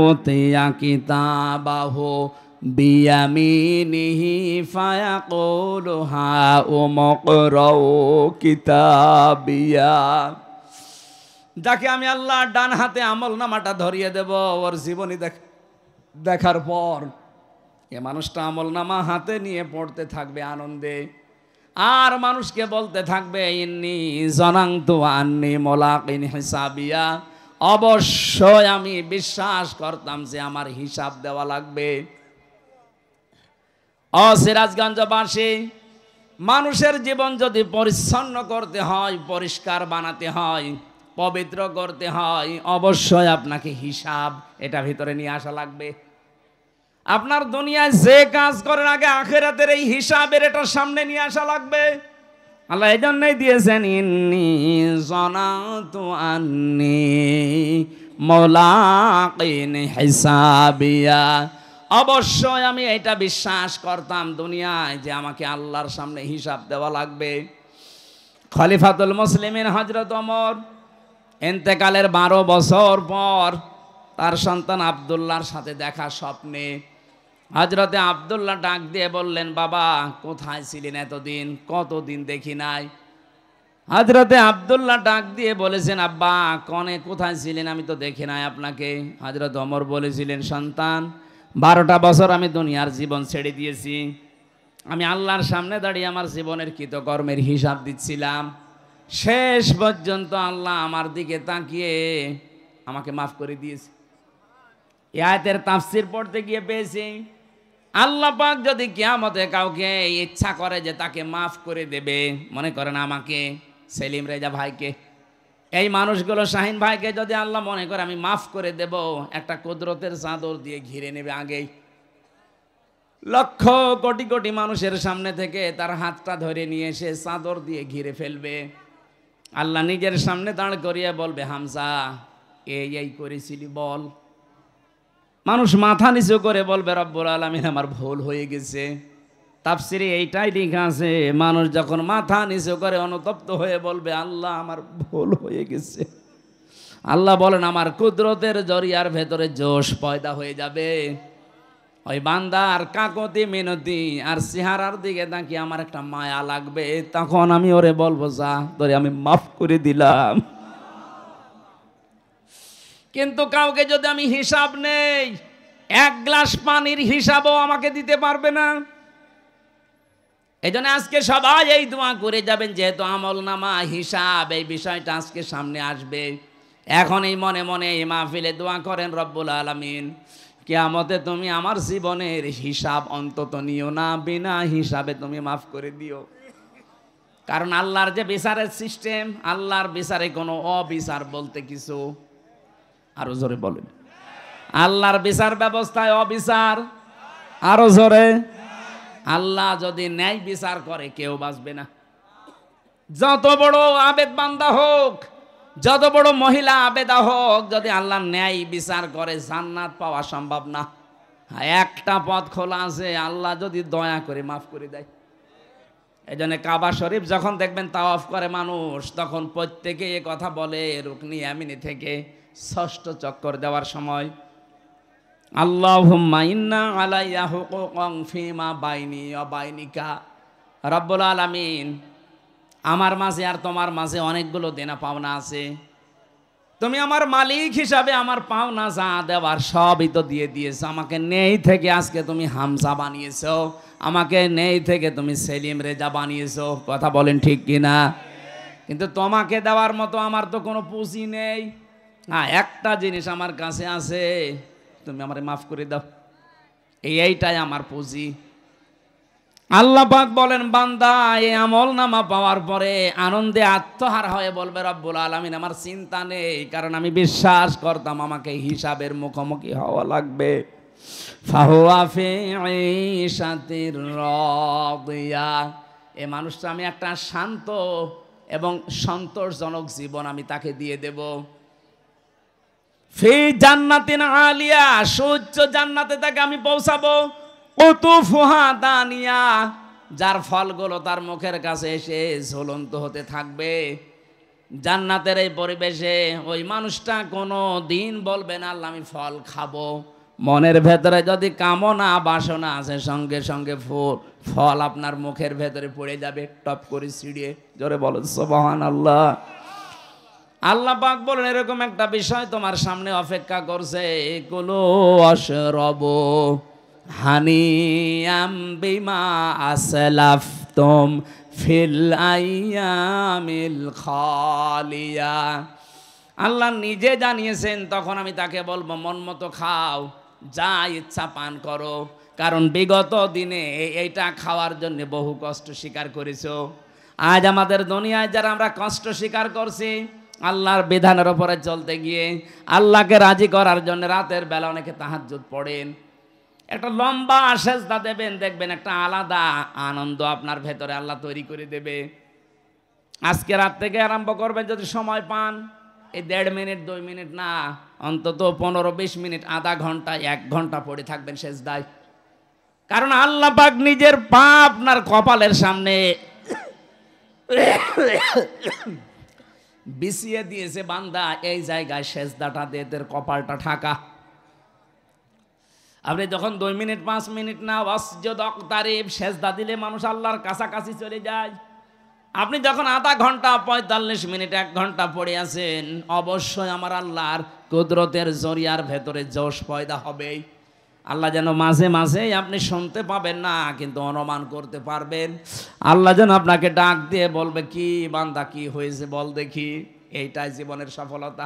উতিয়া কিতাবাহু বিয়ামিনিহি ফায়াকুলু হাউমুকরাউ কিতাবিয়া। যাকে আমি আল্লাহ ডান হাতে আমলনামাটা ধরিয়ে দেব, ওর জীবনী দেখার পর এ মানুষটা আমলনামা হাতে নিয়ে পড়তে থাকবে আনন্দে, আর মানুষকে বলতে থাকবে, ইন্নী জানানতু আন্নী মুলাকিন হিসাবিয়া, অবশ্যই আমি বিশ্বাস করতাম যে আমার হিসাব দেওয়া লাগবে। সিরাজগঞ্জবাসী, মানুষের জীবন যদি পরিচ্ছন্ন করতে হয়, পরিষ্কার বানাতে হয়, পবিত্র করতে হয়, অবশ্যই আপনাকে হিসাব এটা ভিতরে নিয়ে আসা লাগবে। আপনার দুনিয়ায় যে কাজ করার আগে আখিরাতের এই হিসাবের এটা সামনে নিয়ে আসা লাগবে। আল্লাহ এই জন্যই দিয়েছেন, ইন্নী জানাতু আন্নী মুলাকিন হিসাবিয়া, অবশ্যই আমি এটা বিশ্বাস করতাম দুনিয়ায় যে আমাকে আল্লাহর সামনে হিসাব দেওয়া লাগবে। খলিফাতুল মুসলিমিন হযরত ওমর ইন্তেকালের 12 বছর পর তার সন্তান আব্দুল্লাহর সাথে দেখা স্বপ্নে হযরতে আব্দুল্লাহ ডাক দিয়ে বললেন, বাবা কোথায় ছিলেন এতদিন? কতদিন দেখি নাই। হযরতে আব্দুল্লাহ ডাক দিয়ে বলেছেন, আব্বা কনে কোথায় ছিলেন? আমি তো দেখি নাই আপনাকে। হযরত ওমর বলেছিলেন, সন্তান 12টা বছর আমি দুনিয়ার জীবন ছেড়ে দিয়েছি, আমি আল্লাহর সামনে দাঁড়িয়ে আমার জীবনের কৃতকর্মের হিসাব দিচ্ছিলাম। শেষ পর্যন্ত আল্লাহ আমার দিকে তাকিয়ে আমাকে মাফ করে দিয়েছে। এই আয়াতের তাফসীর পড়তে গিয়ে পেয়েছি, আল্লাহ পাক যদি কিয়ামতে কাউকে ইচ্ছা করে যে তাকে মাফ করে দেবে, মনে করেন আমাকে, সেলিম রেজা ভাইকে, এই মানুষগুলো শাহিন ভাইকে যদি আল্লাহ মনে করে আমি মাফ করে দেব, একটা কুদরতের চাদর দিয়ে ঘিরে নেবে আগেই। লক্ষ কোটি কোটি মানুষের সামনে থেকে তার হাতটা ধরে নিয়ে এসে চাদর দিয়ে ঘিরে ফেলবে। আল্লাহ নিজের সামনে দাঁড় করিয়ে বলবে, হামজা এই করেছিলি বল। মানুষ মাথা নিচু করে বলবে, রব্বুল আলামিন আমার ভুল হয়ে গেছে। তাফসিরে এইটাই লেখা আছে, মানুষ যখন মাথা নিচু করে অনুতপ্ত হয়ে বলবে, আল্লাহ আমার ভুল হয়ে গেছে, আল্লাহ বলেন আমার কুদরতের জরিয়ার ভেতরে জোশ পয়দা হয়ে যাবে। ওই বান্দার কাকতি মিনতি আর চেহারার দিকে তাকিয়ে আমার একটা মায়া লাগবে, তখন আমি ওরে বলবো, যা তোরে আমি মাফ করে দিলাম। কিন্তু কাউকে যদি আমি হিসাব নেই, এক গ্লাস পানির হিসাবও আমাকে দিতে পারবে না। এই জন্য আজকে সবাই এই দোয়া করে যাবেন, যেহেতু আমল নামা হিসাব এই বিষয়টা আজকে সামনে আসবে। এখন এই মনে মনে এই মাহফিলে দোয়া করেন, রব্বুল আলামিন কিয়ামতে তুমি আমার জীবনের হিসাব অন্তত নিও না, বিনা হিসাবে তুমি মাফ করে দিও। কারণ আল্লাহর যে বিচারের সিস্টেম, আল্লাহর বিচারে কোনো অবিচার বলতে কিছু, আরো জোরে বলেন, আল্লাহর বিচার ব্যবস্থায় অবিচার, আরো জোরে। আল্লাহ যদি ন্যায় বিচার করে কেউ বাঁচবে না। যত বড় আবেদ বান্দা হোক, যত বড় মহিলা আবেদা হোক, যদি আল্লাহ ন্যায় বিচার করে জান্নাত পাওয়া সম্ভব না। একটা পথ খোলা আছে, আল্লাহ যদি দয়া করে মাফ করে দেয়। এই জন্য কাবা শরীফ যখন দেখবেন তাওয়াফ করে মানুষ, তখন প্রত্যেকে এ কথা বলে, রুকনি ইয়ামিনি থেকে ষষ্ঠ চক্কর দেওয়ার সময়, আল্লাহুম্মা ইন্না আলাইয়া হুকুকান ফিমা বাইনি ওয়া বাইনিকা। রব্বুল আলামিন আমার মাঝে আর তোমার মাঝে অনেকগুলো দেনা পাওনা আছে, তুমি আমার মালিক হিসাবে আমার পাওনা যা দেওয়ার সবই তো দিয়ে দিয়েছো। আমাকে নেই থেকে আজকে তুমি হামজা বানিয়েছো, আমাকে নেই থেকে তুমি সেলিম রেজা বানিয়েছো। কথা বলেন ঠিক কিনা? কিন্তু তোমাকে দেওয়ার মতো আমার তো কোনো পুঁজি নেই। হ্যাঁ, একটা জিনিস আমার কাছে আছে, তুমি আমারে মাফ করে দাও, এইটাই আমার পুঁজি। আল্লাহ পাক বলেন, বান্দা এই আমল নামা পাওয়ার পরে আনন্দে আত্মহারা হয়ে বলবে, রব্বুল আলামিন আমার চিন্তা নেই, কারণ আমি বিশ্বাস করতাম আমাকে হিসাবের মুখোমুখি হওয়া লাগবে। ফাহুয়া ফি ঈশাতির রাদিয়া, এই মানুষটা আমি একটা শান্ত এবং সন্তোষজনক জীবন আমি তাকে দিয়ে দেব। ফি জান্নাতিন আলিয়া, সুউচ্চ জান্নাতে তাকে আমি পৌঁছাবো। কুতুফুহা দানিয়া, যার ফলগুলো তার মুখের কাছে এসে ঝুলন্ত হতে থাকবে। জান্নাতের এই পরিবেশে ওই মানুষটা কোনো দিন বলবে না আল্লাহ আমি ফল খাবো। মনের ভেতরে যদি কামনা বাসনা আছে, সঙ্গে সঙ্গে ফল আপনার মুখের ভেতরে পড়ে যাবে, টপ করে ছিঁড়িয়ে। জোরে বলেন সুবহানাল্লাহ। আল্লাহ পাক বলেন, এরকম একটা বিষয় তোমার সামনে অপেক্ষা করছে, কুলু ওয়াশরাবু হানিয়াম বিমা আসলাফতুম ফিল আইয়ামিল খালিয়া। আল্লাহ নিজে জানিয়েছেন, তখন আমি তাকে বলবো মন মতো খাও, যা ইচ্ছা পান করো, কারণ বিগত দিনে এইটা খাওয়ার জন্য বহু কষ্ট স্বীকার করেছো। আজ আমাদের দুনিয়ায় যারা আমরা কষ্ট স্বীকার করছি আল্লাহর বিধানের উপরে চলতে গিয়ে, আল্লাহকে রাজি করার জন্য রাতের বেলা অনেকে তাহাজ্জুদ পড়েন, একটা লম্বা সেজদা দেবেন, দেখবেন একটা আলাদা আনন্দ আপনার ভেতরে আল্লাহ তৈরি করে দেবে। আজকে রাত থেকে আরম্ভ করবেন, যদি সময় পান, এই 1.5 মিনিট 2 মিনিট না, অন্তত 15-20 মিনিট, আধা ঘন্টা 1 ঘন্টা পড়ে থাকবেন সেজদায়। কারণ আল্লাহ পাক নিজের পা আপনার কপালের সামনে বিছিয়ে দিয়েছে, বান্দা এই জায়গায় সেজদাটা দিয়ে তোর কপালটা ঢাকা। আপনি যখন 2 মিনিট 5 মিনিট না ওয়াসজুদ ওয়াকতারিব সেজদা দিলে মানুষ আল্লাহর কাছাকাছি চলে যায়। আপনি যখন আধা ঘন্টা 45 মিনিট 1 ঘন্টা পড়ে আছেন, অবশ্যই আমার আল্লাহর কুদরতের জরিয়ার ভেতরে জোশ পয়দা হবেই। আল্লাহ যেন মাঝে মাঝে আপনি শুনতে পাবেন না, কিন্তু অনুমান করতে পারবেন। আল্লাহ যেন আপনাকে ডাক দিয়ে বলবে, কি বান্দা কি হয়েছে বল দেখি। এইটাই জীবনের সফলতা।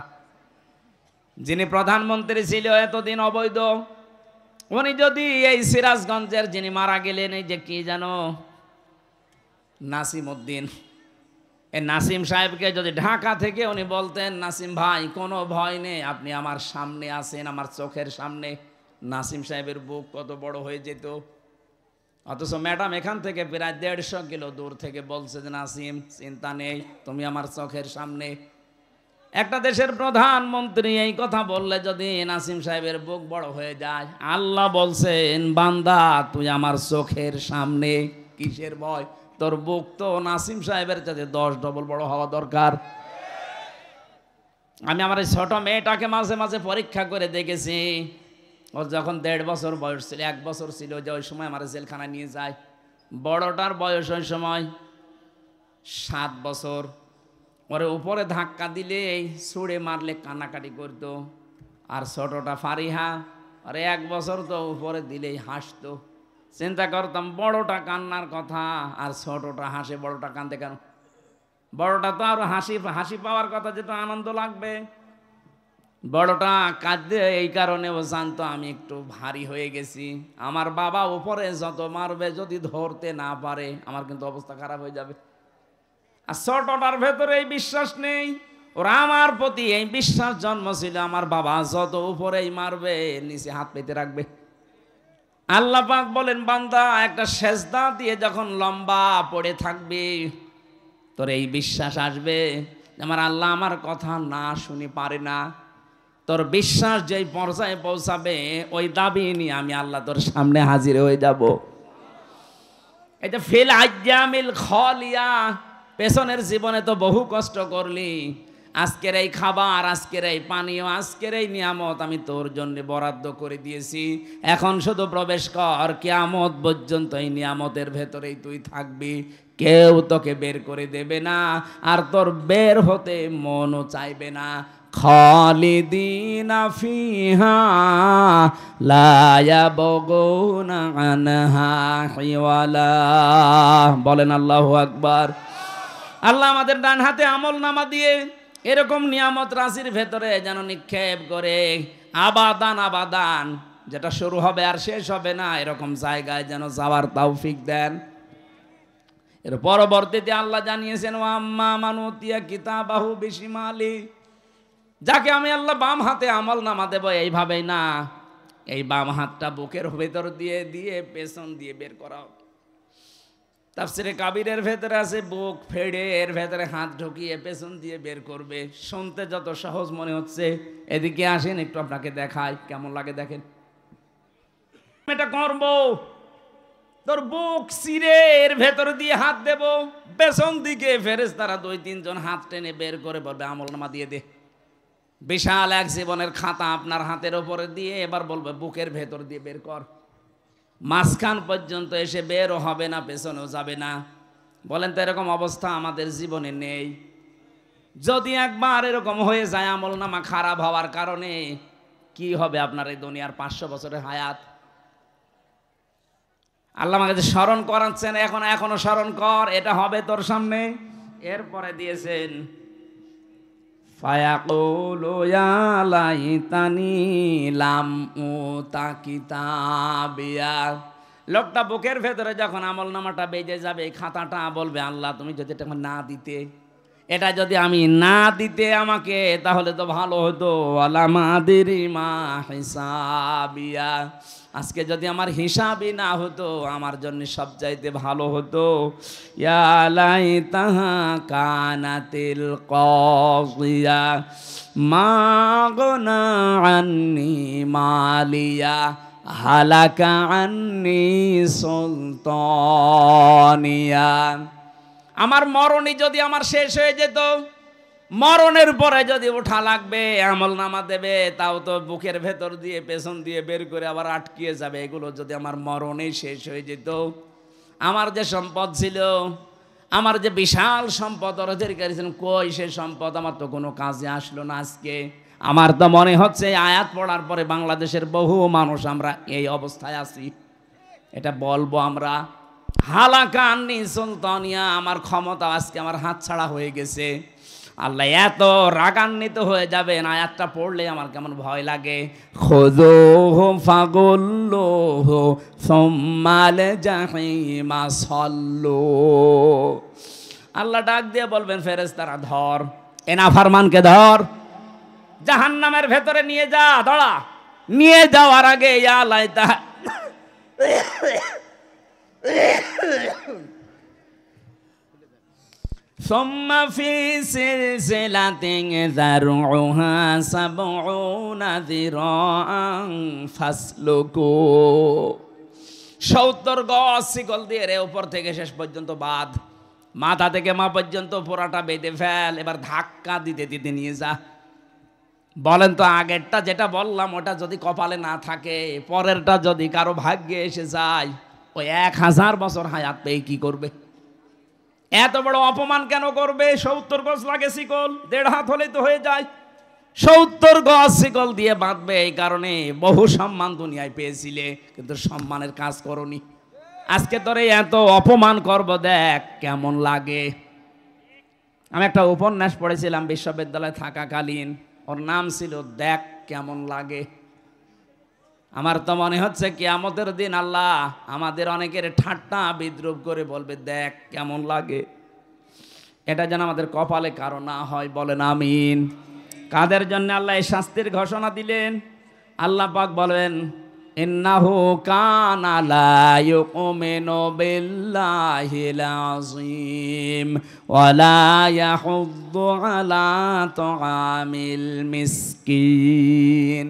যিনি প্রধানমন্ত্রী ছিল এতদিন অবৈধ, উনি যদি এই সিরাজগঞ্জের যিনি মারা গেলেন, এই যে কি জানো নাসিম উদ্দিন, এই নাসিম সাহেবকে যদি ঢাকা থেকে উনি বলতেন, নাসিম ভাই কোনো ভয় নেই, আপনি আমার সামনে আছেন, আমার চোখের সামনে, নাসিম সাহেবের বুক কত বড় হয়ে যেত। অথচ ম্যাডাম এখান থেকে প্রায় 150 কিলো দূর থেকে বলছে যে নাসিম চিন্তা নেই, তুমি আমার চোখের সামনে। একটা দেশের প্রধানমন্ত্রী এই কথা বললে যদি নাসিম সাহেবের বুক বড় হয়ে যায়, আল্লাহ বলছেন বান্দা তুই আমার চোখের সামনে, কিসের ভয়? তোর বুক তো নাসিম সাহেবের চাইতে 10 ডবল বড় হওয়া দরকার। আমি আমার এই ছোট মেয়েটাকে মাঝে মাঝে পরীক্ষা করে দেখেছি। ওর যখন 1.5 বছর বয়স ছিল, 1 বছর ছিল, যে ওই সময় আমার জেলখানা নিয়ে যায়। বড়টার বয়স ওই সময় 7 বছর। ওরে উপরে ধাক্কা দিলে ছুঁড়ে মারলে কান্নাকাটি করতো। আর ছোটটা ফারিহা, আরে 1 বছর তো উপরে দিলেই হাসতো। চিন্তা করতাম বড়টা কান্নার কথা আর ছোটটা হাসে, বড়টা কান্দে কেন? বড়টা তো আর হাসি পাওয়ার কথা, যেটা আনন্দ লাগবে। বড়টা কাঁদে এই কারণে ও জানতো আমি একটু ভারী হয়ে গেছি, আমার বাবা উপরে যত মারবে যদি ধরতে না পারে আমার কিন্তু অবস্থা খারাপ হয়ে যাবে। আর ছোটটার ভেতরে এই বিশ্বাস নেই, ওরা আমার প্রতি এই বিশ্বাস জন্ম ছিল আমার বাবা যত উপরেই মারবে নিচে হাত পেতে রাখবে। আল্লাহ পাক বলেন বান্দা একটা সেজদা দিয়ে যখন লম্বা পড়ে থাকবি, তোর এই বিশ্বাস আসবে আমার আল্লাহ আমার কথা না শুনে পারে না। তোর বিশ্বাস যেই পর্যায়ে পৌঁছাবে ওই দাবি নিয়ে আমি আল্লাহ তোর সামনে হাজির হয়ে যাব। এটা ফিল আইয়ামিল খালিয়া, পেছনের জীবনে তো বহু কষ্ট করলি, আজকের এই খাবার, আজকের এই পানীয়, আজকের এই নিয়ামত আমি তোর জন্য বরাদ্দ করে দিয়েছি। এখন শুধু প্রবেশ কর, কিয়ামত পর্যন্ত এই নিয়ামতের ভেতরেই তুই থাকবি, কেউ তোকে বের করে দেবে না, আর তোর বের হতে মনও চাইবে না। খালিদিনা ফিহা লা ইয়াবগুনা আনহা হিওয়ালা। বলেন আল্লাহু আকবার। আল্লাহ আমাদের ডান হাতে আমল নামা দিয়ে এরকম নিয়ামত রাশির ভেতরে যেন নিক্ষেপ করে আবাদান আবাদান, যেটা শুরু হবে আর শেষ হবে না, এরকম জায়গায় যেন যাওয়ার তৌফিক দেন। এর পরবর্তীতে আল্লাহ জানিয়েছেন ওয়াম্মা মান উতিয়া কিতাবাহু বিশিমালি, যাকে আমি আল্লাহ বাম হাতে আমল নামা দেব এইভাবেই না, এই বাম হাতটা বুকের ভেতর দিয়ে দিয়ে পেছন দিয়ে বের করা। তাফসিরে কাবিরের ভেতরে আছে বুক ফেড়ে এর ভেতরে হাত ঢুকিয়ে পেছন দিয়ে বের করবে। শুনতে যত সহজ মনে হচ্ছে, এদিকে আসেন একটু আপনাকে দেখায় কেমন লাগে দেখেন। এটা করব, তোর বুক চিরে এর ভেতর দিয়ে হাত দেব, পেছন দিকে ফেরেশতারা 2-3 জন হাত টেনে বের করে বলবে আমলনামা দিয়ে দে। বিশাল এক জীবনের খাতা আপনার হাতের উপরে দিয়ে এবার বলবে বুকের ভেতর দিয়ে বের কর। মাঝখান পর্যন্ত এসে বেরও হবে না, পেছনেও যাবে না। বলেন তো এরকম অবস্থা আমাদের জীবনে নেই? যদি একবার এরকম হয়ে যায় আমলনামা খারাপ হওয়ার কারণে, কি হবে আপনার এই দুনিয়ার 500 বছরের হায়াত? আল্লাহ আমাকে স্মরণ করাচ্ছেন, এখনো স্মরণ কর, এটা হবে তোর সামনে। এরপরে দিয়েছেন ফায়াকুলু ইয়া লাইতানি লাম উতা কিতাবিয়া। লোকটা বুকের ভেতরে যখন আমলনামাটা বেজে যাবে, খাতাটা বলবে আল্লাহ তুমি যদি এটা না দিতে, এটা যদি আমি না দিতে আমাকে, তাহলে তো ভালো হতো। আলামাদিরি মা হিসাবিয়া, আজকে যদি আমার হিসাবই না হতো আমার জন্য সব চাইতে ভালো হতো। ইয়া লাইতাহা কানাতিল কাযিয়া মা গনা আন্নি মালিয়া হালাকা আন্নি সুলতানিয়া। আমার মরণই যদি আমার শেষ হয়ে যেত, মরণের পরে যদি ওঠা লাগবে আমলনামা দেবে, তাও তো বুকের ভেতর দিয়ে পেছন দিয়ে বের করে আবার আটকিয়ে যাবে। এগুলো যদি আমার মরণেই শেষ হয়ে যেত, আমার যে সম্পদ ছিল, আমার যে বিশাল সম্পদ অর্জন করেছেন, কই সে সম্পদ? আমার তো কোনো কাজে আসলো না আজকে। আমার তো মনে হচ্ছে আয়াত পড়ার পরে বাংলাদেশের বহু মানুষ আমরা এই অবস্থায় আছি। এটা বলবো আমরা, হালাকা আন্নি সুলতানিয়া, আমার ক্ষমতা আজকে আমার হাত ছাড়া হয়ে গেছে। আল্লাহ এত রাগান্বিত হয়ে যাবেন, আয়াতটা পড়লে আমার কেমন ভয় লাগে। খুযুহু ফাগুল্লুহু সুম্মাল জাহিমা সাল্লু। আল্লাহ ডাক দিয়ে বলবেন ফেরেশতারা ধর এ নাফরমানকে ধর, জাহান্নামের ভেতরে নিয়ে যা, ধরা। নিয়ে যাওয়ার আগে ইয়া লাইতা ثم في سلسلة ذرعها 70 ذراعا فاسلكوه। 70 গজ শিকল দিয়ে রে উপর থেকে শেষ পর্যন্ত বাঁধ, মাথা থেকে মা পর্যন্ত পুরাটা বেঁধে ফেল, এবার ধাক্কা দিতে দিতে নিয়ে যা। বলেন তো আগেরটা যেটা বললাম ওটা যদি কপালে না থাকে, পরেরটা যদি কারো ভাগ্যে এসে যায়, ওই 1000 বছর হায়াত পেয়ে কি করবে? এত বড় অপমান কেন করবে? 70 গজ লাগে শিকল, 1.5 হাত হলেই তো হয়ে যায়। 70 গজ শিকল দিয়ে বাঁধবে এই কারণে বহু সম্মান দুনিয়ায় পেয়েছিলে, কিন্তু সম্মানের কাজ করনি। আজকে তোরে এত অপমান করব, দেখ কেমন লাগে। আমি একটা উপন্যাস পড়েছিলাম বিশ্ববিদ্যালয়ে থাকাকালীন, ওর নাম ছিল দেখ কেমন লাগে। আমার তো মনে হচ্ছে কিয়ামতের দিন আল্লাহ আমাদের অনেকের ঠাট্টা বিদ্রুপ করে বলবে দেখ কেমন লাগে। এটা যেন আমাদের কপালে কারো না হয়, বলেন আমিন। কাদের জন্য আল্লাহ এই শাস্তির ঘোষণা দিলেন? আল্লাহ পাক বলেন ইন্নাহু কানা লা ইউমিনু বিল্লাহিল আযীম ওয়া লা ইয়াহুদ্দু আলা তুআমিল মিসকিন।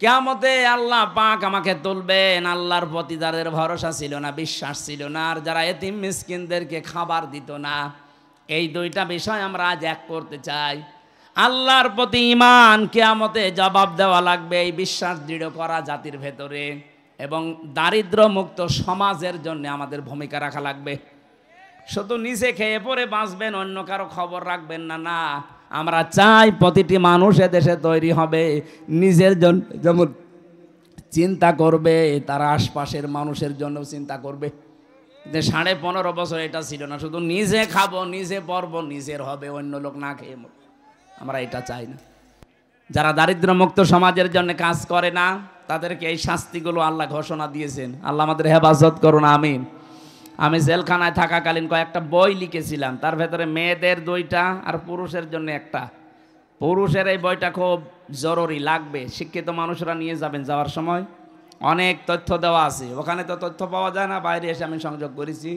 কিয়ামতে আল্লাহ পাক আমাকে তুলবেন, আল্লাহর প্রতি যাদের ভরসা ছিল না, বিশ্বাস ছিল না, আর যারা এতিম মিসকিনদেরকে খাবার দিত না, এই দুইটা বিষয় আমরা আজ এক করতে চাই। আল্লাহর প্রতি ঈমান, কিয়ামতে জবাব দেওয়া লাগবে, এই বিশ্বাস দৃঢ় করা জাতির ভেতরে, এবং দারিদ্র মুক্ত সমাজের জন্য আমাদের ভূমিকা রাখা লাগবে। শুধু নিজে খেয়ে পরে বাঁচবেন, অন্য কারো খবর রাখবেন না। না, আমরা চাই প্রতিটি মানুষ এদেশে তৈরি হবে, নিজের জন্য যেমন চিন্তা করবে, তারা আশপাশের মানুষের জন্য চিন্তা করবে। যে 15.5 বছর এটা ছিল না, শুধু নিজে খাবো, নিজে পরবো, নিজের হবে, অন্য লোক না খেয়ে মরবে। আমরা এটা চাই না। যারা দারিদ্র মুক্ত সমাজের জন্য কাজ করে না, তাদেরকে এই শাস্তিগুলো আল্লাহ ঘোষণা দিয়েছেন। আল্লাহ আমাদের হেফাজত করুন, আমিন। আমি জেলখানায় থাকাকালীন কয়েকটা বই লিখেছিলাম, তার ভেতরে মেয়েদের 2টা আর পুরুষের জন্য একটা। পুরুষের এই বইটা খুব জরুরি, লাগবে, শিক্ষিত মানুষরা নিয়ে যাবেন। যাওয়ার সময় অনেক তথ্য দেওয়া আছে, ওখানে তো তথ্য পাওয়া যায় না, বাইরে এসে আমি সংযোগ করেছি।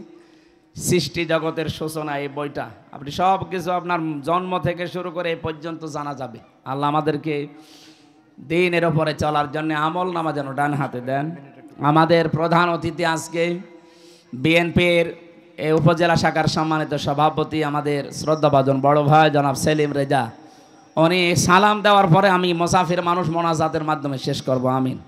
সৃষ্টি জগতের সূচনা, এই বইটা আপনি সব কিছু আপনার জন্ম থেকে শুরু করে এই পর্যন্ত জানা যাবে। আল্লাহ আমাদেরকে দিনের ওপরে চলার জন্য আমল নামা যেন ডান হাতে দেন। আমাদের প্রধান অতিথি আজকে বিএনপির এই উপজেলা শাখার সম্মানিত সভাপতি, আমাদের শ্রদ্ধাভাজন বড় ভাই জনাব সেলিম রেজা। উনি সালাম দেওয়ার পরে আমি মুসাফির মানুষ মোনাজাতের মাধ্যমে শেষ করব, আমিন।